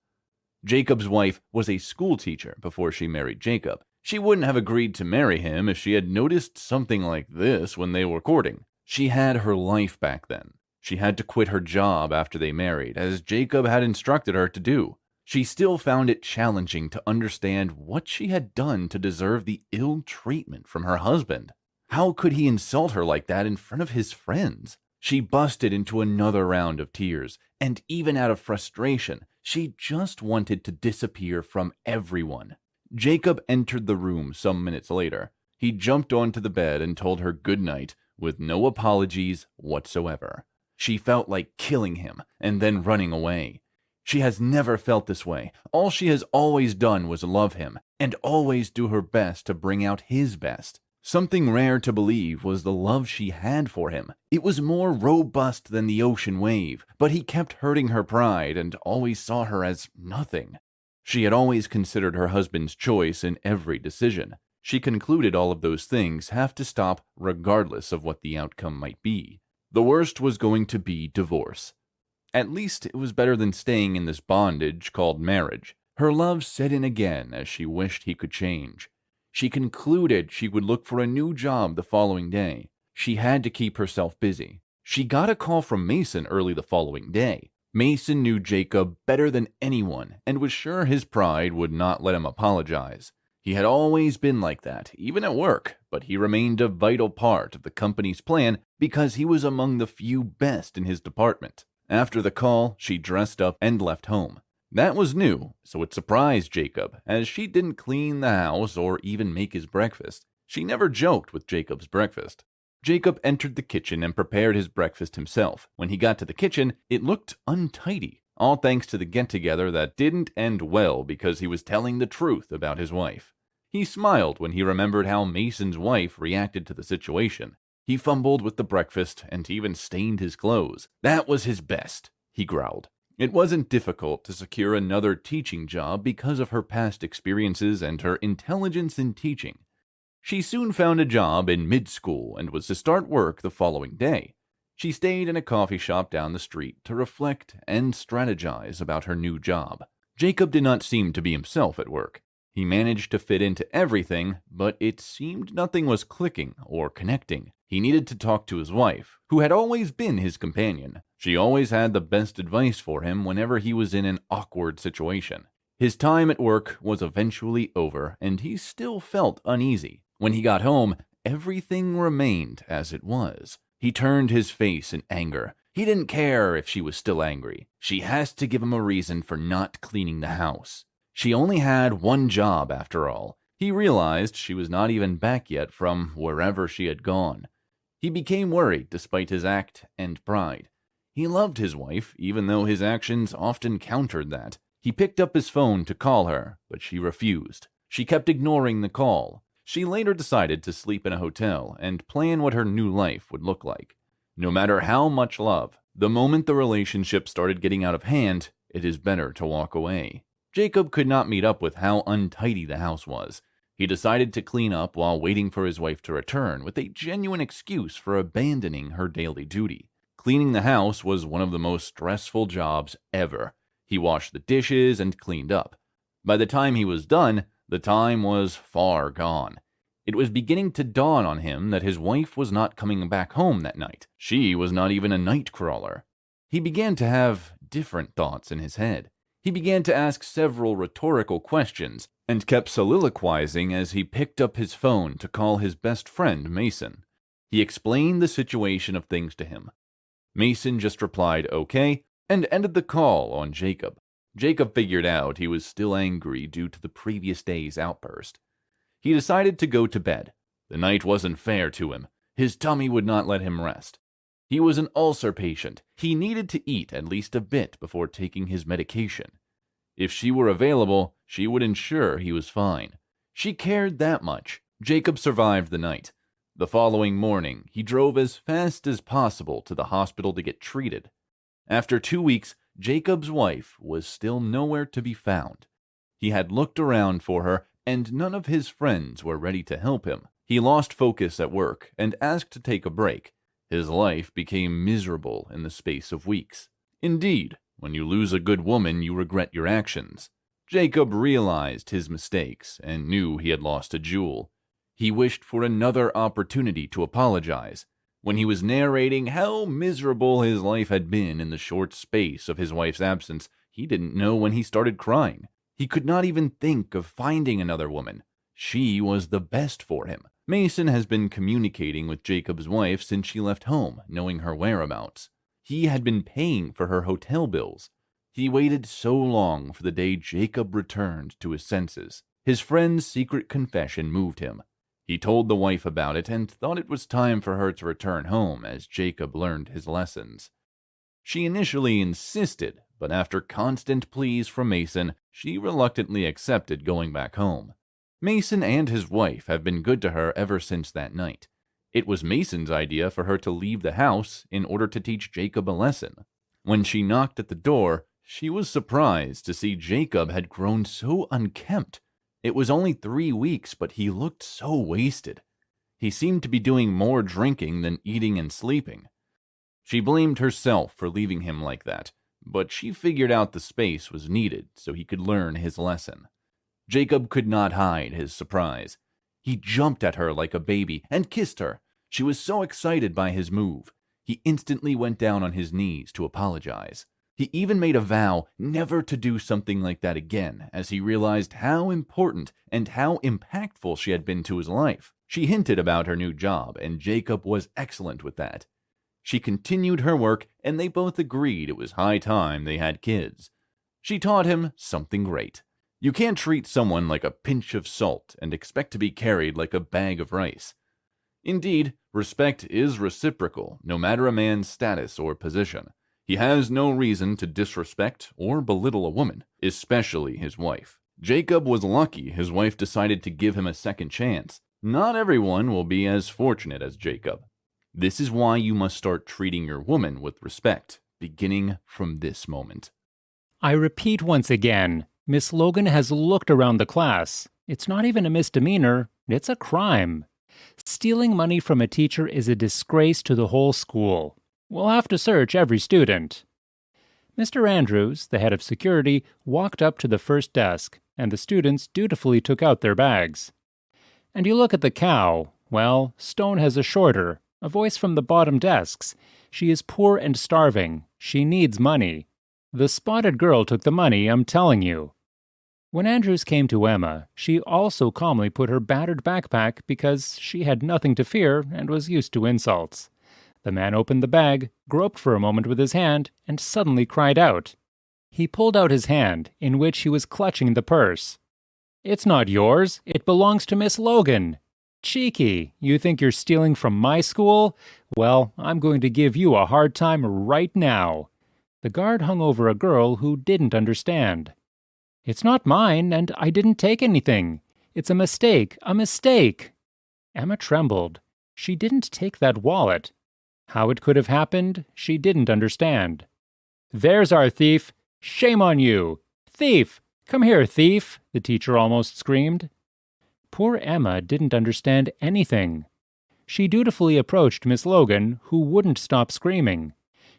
Jacob's wife was a school teacher before she married Jacob. She wouldn't have agreed to marry him if she had noticed something like this when they were courting. She had her life back then. She had to quit her job after they married, as Jacob had instructed her to do. She still found it challenging to understand what she had done to deserve the ill treatment from her husband. How could he insult her like that in front of his friends? She busted into another round of tears, and even out of frustration, she just wanted to disappear from everyone. Jacob entered the room some minutes later. He jumped onto the bed and told her good night with no apologies whatsoever. She felt like killing him and then running away. She has never felt this way. All she has always done was love him and always do her best to bring out his best. Something rare to believe was the love she had for him. It was more robust than the ocean wave, but he kept hurting her pride and always saw her as nothing. She had always considered her husband's choice in every decision. She concluded all of those things have to stop regardless of what the outcome might be. The worst was going to be divorce. At least it was better than staying in this bondage called marriage. Her love set in again as she wished he could change. She concluded she would look for a new job the following day. She had to keep herself busy. She got a call from Mason early the following day. Mason knew Jacob better than anyone and was sure his pride would not let him apologize. He had always been like that, even at work, but he remained a vital part of the company's plan because he was among the few best in his department. After the call, she dressed up and left home. That was new, so it surprised Jacob, as she didn't clean the house or even make his breakfast. She never joked with Jacob's breakfast. Jacob entered the kitchen and prepared his breakfast himself. When he got to the kitchen, it looked untidy, all thanks to the get-together that didn't end well because he was telling the truth about his wife. He smiled when he remembered how Mason's wife reacted to the situation. He fumbled with the breakfast and even stained his clothes. That was his best, he growled. It wasn't difficult to secure another teaching job because of her past experiences and her intelligence in teaching. She soon found a job in mid-school and was to start work the following day. She stayed in a coffee shop down the street to reflect and strategize about her new job. Jacob did not seem to be himself at work. He managed to fit into everything, but it seemed nothing was clicking or connecting. He needed to talk to his wife, who had always been his companion. She always had the best advice for him whenever he was in an awkward situation. His time at work was eventually over, and he still felt uneasy. When he got home, everything remained as it was. He turned his face in anger. He didn't care if she was still angry. She has to give him a reason for not cleaning the house. She only had one job after all. He realized she was not even back yet from wherever she had gone. He became worried despite his act and pride. He loved his wife, even though his actions often countered that. He picked up his phone to call her, but she refused. She kept ignoring the call. She later decided to sleep in a hotel and plan what her new life would look like. No matter how much love, the moment the relationship started getting out of hand, it is better to walk away. Jacob could not meet up with how untidy the house was. He decided to clean up while waiting for his wife to return, with a genuine excuse for abandoning her daily duty. Cleaning the house was one of the most stressful jobs ever. He washed the dishes and cleaned up. By the time he was done, the time was far gone. It was beginning to dawn on him that his wife was not coming back home that night. She was not even a night crawler. He began to have different thoughts in his head. He began to ask several rhetorical questions and kept soliloquizing as he picked up his phone to call his best friend, Mason. He explained the situation of things to him. Mason just replied, "Okay," and ended the call on Jacob. Jacob figured out he was still angry due to the previous day's outburst. He decided to go to bed. The night wasn't fair to him. His tummy would not let him rest. He was an ulcer patient. He needed to eat at least a bit before taking his medication. If she were available, she would ensure he was fine. She cared that much. Jacob survived the night. The following morning, he drove as fast as possible to the hospital to get treated. After 2 weeks, Jacob's wife was still nowhere to be found. He had looked around for her, and none of his friends were ready to help him. He lost focus at work and asked to take a break. His life became miserable in the space of weeks. Indeed, when you lose a good woman, you regret your actions. Jacob realized his mistakes and knew he had lost a jewel. He wished for another opportunity to apologize. When he was narrating how miserable his life had been in the short space of his wife's absence, he didn't know when he started crying. He could not even think of finding another woman. She was the best for him. Mason has been communicating with Jacob's wife since she left home, knowing her whereabouts. He had been paying for her hotel bills. He waited so long for the day Jacob returned to his senses. His friend's secret confession moved him. He told the wife about it and thought it was time for her to return home as Jacob learned his lessons. She initially insisted, but after constant pleas from Mason, she reluctantly accepted going back home. Mason and his wife have been good to her ever since that night. It was Mason's idea for her to leave the house in order to teach Jacob a lesson. When she knocked at the door, she was surprised to see Jacob had grown so unkempt. It was only 3 weeks, but he looked so wasted. He seemed to be doing more drinking than eating and sleeping. She blamed herself for leaving him like that, but she figured out the space was needed so he could learn his lesson. Jacob could not hide his surprise. He jumped at her like a baby and kissed her. She was so excited by his move. He instantly went down on his knees to apologize. He even made a vow never to do something like that again, as he realized how important and how impactful she had been to his life. She hinted about her new job, and Jacob was excellent with that. She continued her work, and they both agreed it was high time they had kids. She taught him something great. You can't treat someone like a pinch of salt and expect to be carried like a bag of rice. Indeed, respect is reciprocal, no matter a man's status or position. He has no reason to disrespect or belittle a woman, especially his wife. Jacob was lucky his wife decided to give him a second chance. Not everyone will be as fortunate as Jacob. This is why you must start treating your woman with respect, beginning from this moment. I repeat once again, Miss Logan has looked around the class. It's not even a misdemeanor, it's a crime. Stealing money from a teacher is a disgrace to the whole school. We'll have to search every student. Mr. Andrews, the head of security, walked up to the first desk, and the students dutifully took out their bags. And you look at the cow. Well, Stone has a shorter, a voice from the bottom desks. She is poor and starving. She needs money. The spotted girl took the money, I'm telling you. When Andrews came to Emma, she also calmly put her battered backpack because she had nothing to fear and was used to insults. The man opened the bag, groped for a moment with his hand, and suddenly cried out. He pulled out his hand, in which he was clutching the purse. "It's not yours. It belongs to Miss Logan." "Cheeky! You think you're stealing from my school? Well, I'm going to give you a hard time right now." The guard hung over a girl who didn't understand. "It's not mine, and I didn't take anything. It's a mistake, a mistake." Emma trembled. She didn't take that wallet. How it could have happened, she didn't understand. "There's our thief! Shame on you! Thief! Come here, thief!" the teacher almost screamed. Poor Emma didn't understand anything. She dutifully approached Miss Logan, who wouldn't stop screaming.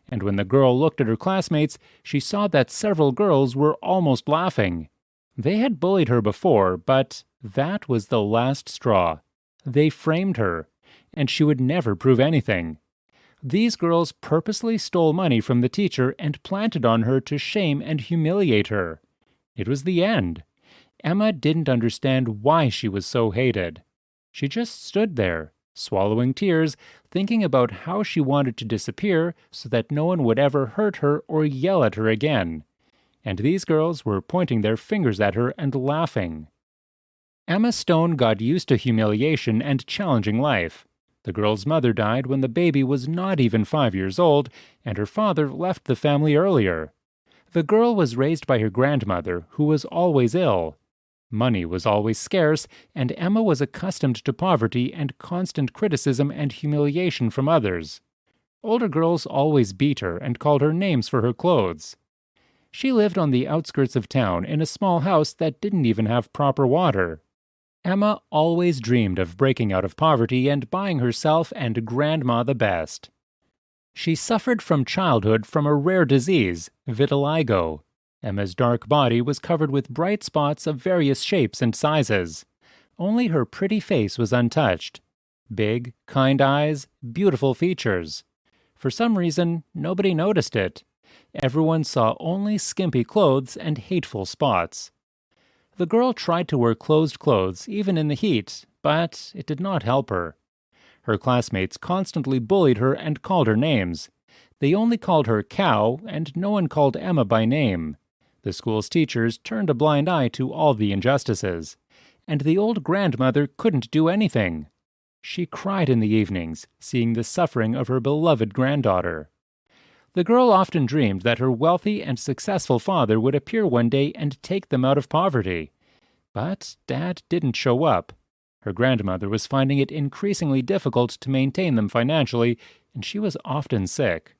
And when the girl looked at her classmates, she saw that several girls were almost laughing. They had bullied her before, but that was the last straw. They framed her, and she would never prove anything. These girls purposely stole money from the teacher and planted on her to shame and humiliate her. It was the end. Emma didn't understand why she was so hated. She just stood there, swallowing tears, thinking about how she wanted to disappear so that no one would ever hurt her or yell at her again. And these girls were pointing their fingers at her and laughing. Emma Stone got used to humiliation and challenging life. The girl's mother died when the baby was not even 5 years old, and her father left the family earlier. The girl was raised by her grandmother, who was always ill. Money was always scarce, and Emma was accustomed to poverty and constant criticism and humiliation from others. Older girls always beat her and called her names for her clothes. She lived on the outskirts of town in a small house that didn't even have proper water. Emma always dreamed of breaking out of poverty and buying herself and Grandma the best. She suffered from childhood from a rare disease, vitiligo. Emma's dark body was covered with bright spots of various shapes and sizes. Only her pretty face was untouched. Big, kind eyes, beautiful features. For some reason, nobody noticed it. Everyone saw only skimpy clothes and hateful spots. The girl tried to wear closed clothes, even in the heat, but it did not help her. Her classmates constantly bullied her and called her names. They only called her Cow, and no one called Emma by name. The school's teachers turned a blind eye to all the injustices, and the old grandmother couldn't do anything. She cried in the evenings, seeing the suffering of her beloved granddaughter. The girl often dreamed that her wealthy and successful father would appear one day and take them out of poverty. But Dad didn't show up. Her grandmother was finding it increasingly difficult to maintain them financially, and she was often sick.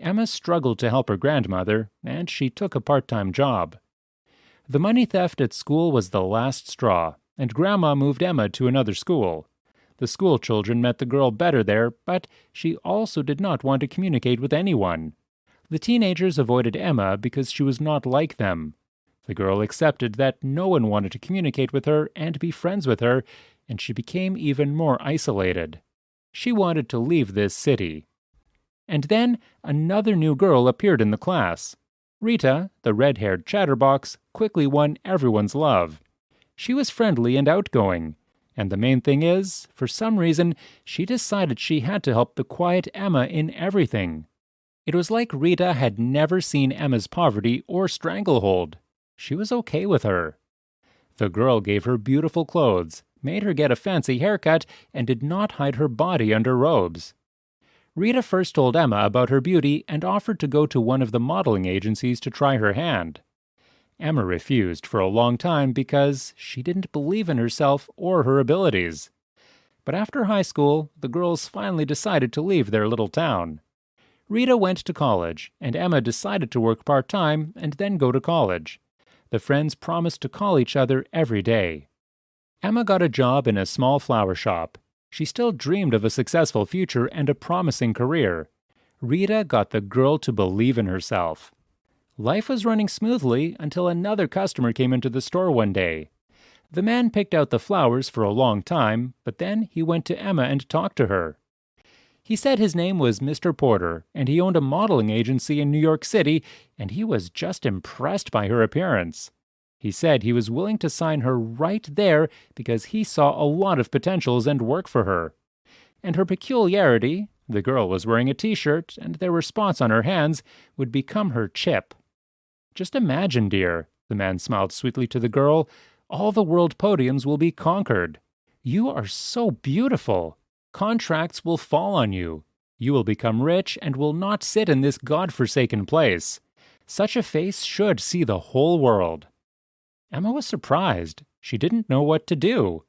Emma struggled to help her grandmother, and she took a part-time job. The money theft at school was the last straw, and Grandma moved Emma to another school. The school children met the girl better there, but she also did not want to communicate with anyone. The teenagers avoided Emma because she was not like them. The girl accepted that no one wanted to communicate with her and be friends with her, and she became even more isolated. She wanted to leave this city. And then another new girl appeared in the class. Rita, the red-haired chatterbox, quickly won everyone's love. She was friendly and outgoing. And the main thing is, for some reason, she decided she had to help the quiet Emma in everything. It was like Rita had never seen Emma's poverty or stranglehold. She was okay with her. The girl gave her beautiful clothes, made her get a fancy haircut, and did not hide her body under robes. Rita first told Emma about her beauty and offered to go to one of the modeling agencies to try her hand. Emma refused for a long time because she didn't believe in herself or her abilities. But after high school, the girls finally decided to leave their little town. Rita went to college, and Emma decided to work part-time and then go to college. The friends promised to call each other every day. Emma got a job in a small flower shop. She still dreamed of a successful future and a promising career. Rita got the girl to believe in herself. Life was running smoothly until another customer came into the store one day. The man picked out the flowers for a long time, but then he went to Emma and talked to her. He said his name was Mr. Porter, and he owned a modeling agency in New York City, and he was just impressed by her appearance. He said he was willing to sign her right there because he saw a lot of potentials and work for her. And her peculiarity, the girl was wearing a t-shirt and there were spots on her hands, would become her chip. Just imagine, dear, the man smiled sweetly to the girl, all the world podiums will be conquered. You are so beautiful. Contracts will fall on you. You will become rich and will not sit in this God-forsaken place. Such a face should see the whole world. Emma was surprised. She didn't know what to do.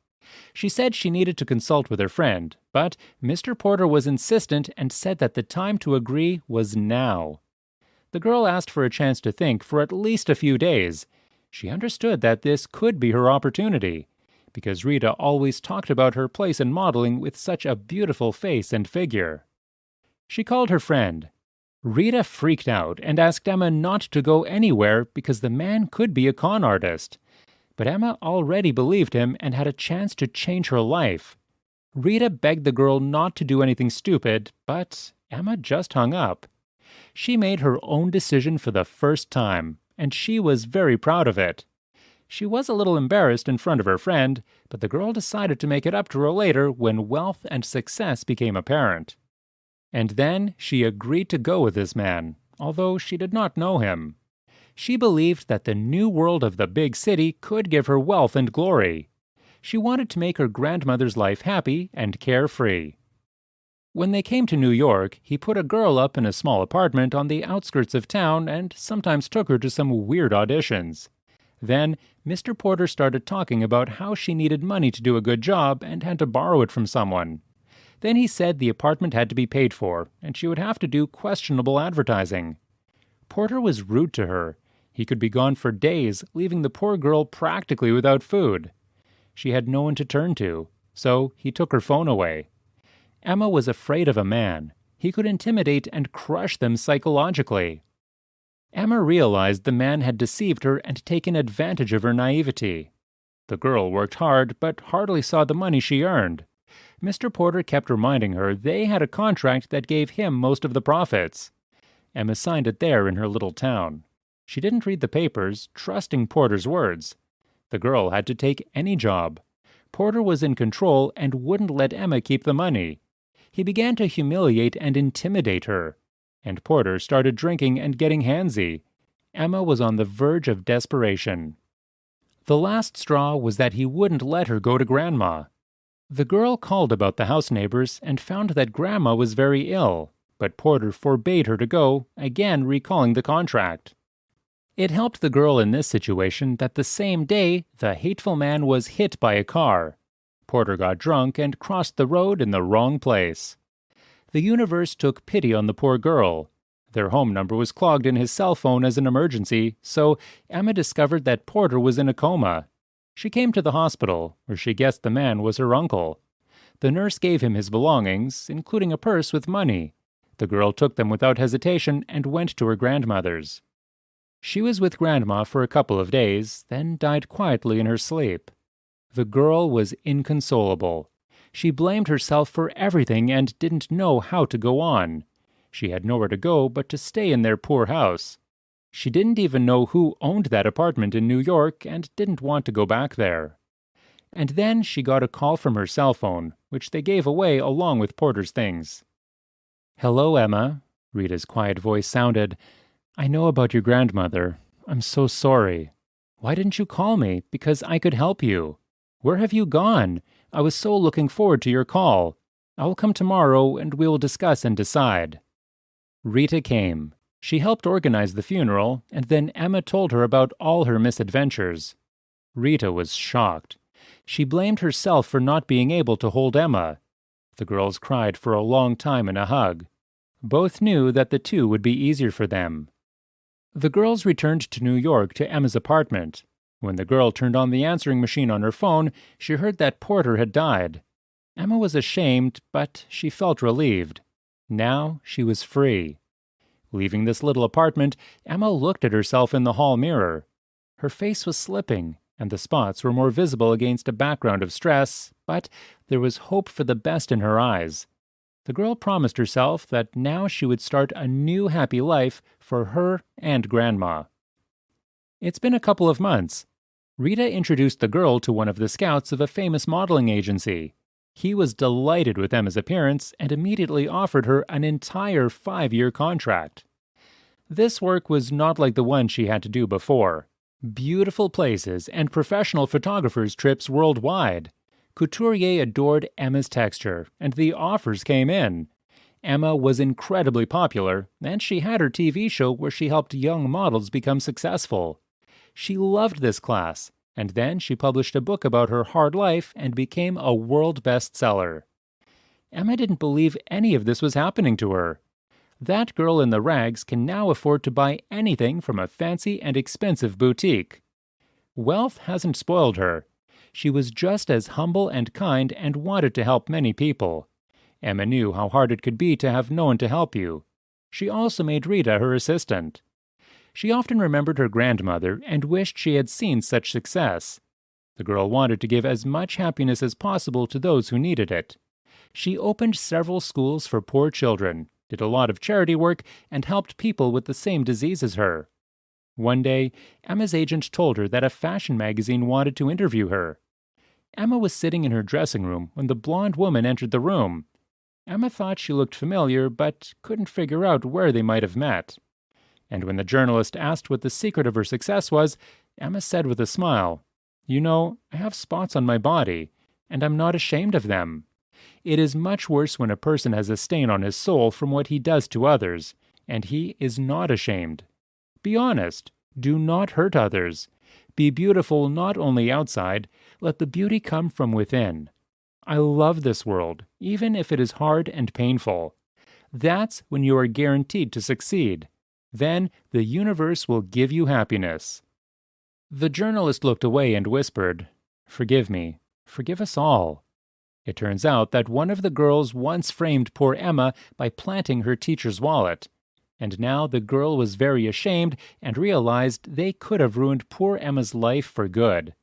She said she needed to consult with her friend, but Mr. Porter was insistent and said that the time to agree was now. The girl asked for a chance to think for at least a few days. She understood that this could be her opportunity, because Rita always talked about her place in modeling with such a beautiful face and figure. She called her friend. Rita freaked out and asked Emma not to go anywhere because the man could be a con artist. But Emma already believed him and had a chance to change her life. Rita begged the girl not to do anything stupid, but Emma just hung up. She made her own decision for the first time, and she was very proud of it. She was a little embarrassed in front of her friend, but the girl decided to make it up to her later when wealth and success became apparent. And then she agreed to go with this man, although she did not know him. She believed that the new world of the big city could give her wealth and glory. She wanted to make her grandmother's life happy and carefree. When they came to New York, he put a girl up in a small apartment on the outskirts of town and sometimes took her to some weird auditions. Then, Mr. Porter started talking about how she needed money to do a good job and had to borrow it from someone. Then he said the apartment had to be paid for, and she would have to do questionable advertising. Porter was rude to her. He could be gone for days, leaving the poor girl practically without food. She had no one to turn to, so he took her phone away. Emma was afraid of a man. He could intimidate and crush them psychologically. Emma realized the man had deceived her and taken advantage of her naivety. The girl worked hard, but hardly saw the money she earned. Mr. Porter kept reminding her they had a contract that gave him most of the profits. Emma signed it there in her little town. She didn't read the papers, trusting Porter's words. The girl had to take any job. Porter was in control and wouldn't let Emma keep the money. He began to humiliate and intimidate her. And Porter started drinking and getting handsy. Emma was on the verge of desperation. The last straw was that he wouldn't let her go to Grandma. The girl called about the house neighbors and found that Grandma was very ill, but Porter forbade her to go, again recalling the contract. It helped the girl in this situation that the same day the hateful man was hit by a car. Porter got drunk and crossed the road in the wrong place. The universe took pity on the poor girl. Their home number was clogged in his cell phone as an emergency, so Emma discovered that Porter was in a coma. She came to the hospital, where she guessed the man was her uncle. The nurse gave him his belongings, including a purse with money. The girl took them without hesitation and went to her grandmother's. She was with Grandma for a couple of days, then died quietly in her sleep. The girl was inconsolable. She blamed herself for everything and didn't know how to go on. She had nowhere to go but to stay in their poor house. She didn't even know who owned that apartment in New York and didn't want to go back there. And then she got a call from her cell phone, which they gave away along with Porter's things. "Hello, Emma," Rita's quiet voice sounded. "I know about your grandmother. I'm so sorry. Why didn't you call me? Because I could help you. Where have you gone? I was so looking forward to your call. I will come tomorrow and we will discuss and decide." Rita came. She helped organize the funeral, and then Emma told her about all her misadventures. Rita was shocked. She blamed herself for not being able to hold Emma. The girls cried for a long time in a hug. Both knew that the two would be easier for them. The girls returned to New York to Emma's apartment. When the girl turned on the answering machine on her phone, she heard that Porter had died. Emma was ashamed, but she felt relieved. Now she was free. Leaving this little apartment, Emma looked at herself in the hall mirror. Her face was slipping, and the spots were more visible against a background of stress, but there was hope for the best in her eyes. The girl promised herself that now she would start a new happy life for her and Grandma. It's been a couple of months. Rita introduced the girl to one of the scouts of a famous modeling agency. He was delighted with Emma's appearance and immediately offered her an entire 5-year contract. This work was not like the one she had to do before. Beautiful places and professional photographers' trips worldwide. Couturier adored Emma's texture, and the offers came in. Emma was incredibly popular, and she had her TV show where she helped young models become successful. She loved this class, and then she published a book about her hard life and became a world bestseller. Emma didn't believe any of this was happening to her. That girl in the rags can now afford to buy anything from a fancy and expensive boutique. Wealth hasn't spoiled her. She was just as humble and kind and wanted to help many people. Emma knew how hard it could be to have no one to help you. She also made Rita her assistant. She often remembered her grandmother and wished she had seen such success. The girl wanted to give as much happiness as possible to those who needed it. She opened several schools for poor children, did a lot of charity work, and helped people with the same disease as her. One day, Emma's agent told her that a fashion magazine wanted to interview her. Emma was sitting in her dressing room when the blonde woman entered the room. Emma thought she looked familiar, but couldn't figure out where they might have met. And when the journalist asked what the secret of her success was, Emma said with a smile, "You know, I have spots on my body, and I'm not ashamed of them. It is much worse when a person has a stain on his soul from what he does to others, and he is not ashamed. Be honest. Do not hurt others. Be beautiful not only outside, let the beauty come from within. I love this world, even if it is hard and painful. That's when you are guaranteed to succeed. Then the universe will give you happiness." The journalist looked away and whispered, "Forgive me. Forgive us all." It turns out that one of the girls once framed poor Emma by planting her teacher's wallet. And now the girl was very ashamed and realized they could have ruined poor Emma's life for good.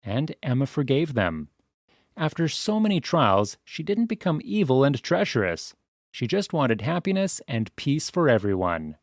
And Emma forgave them. After so many trials, she didn't become evil and treacherous. She just wanted happiness and peace for everyone.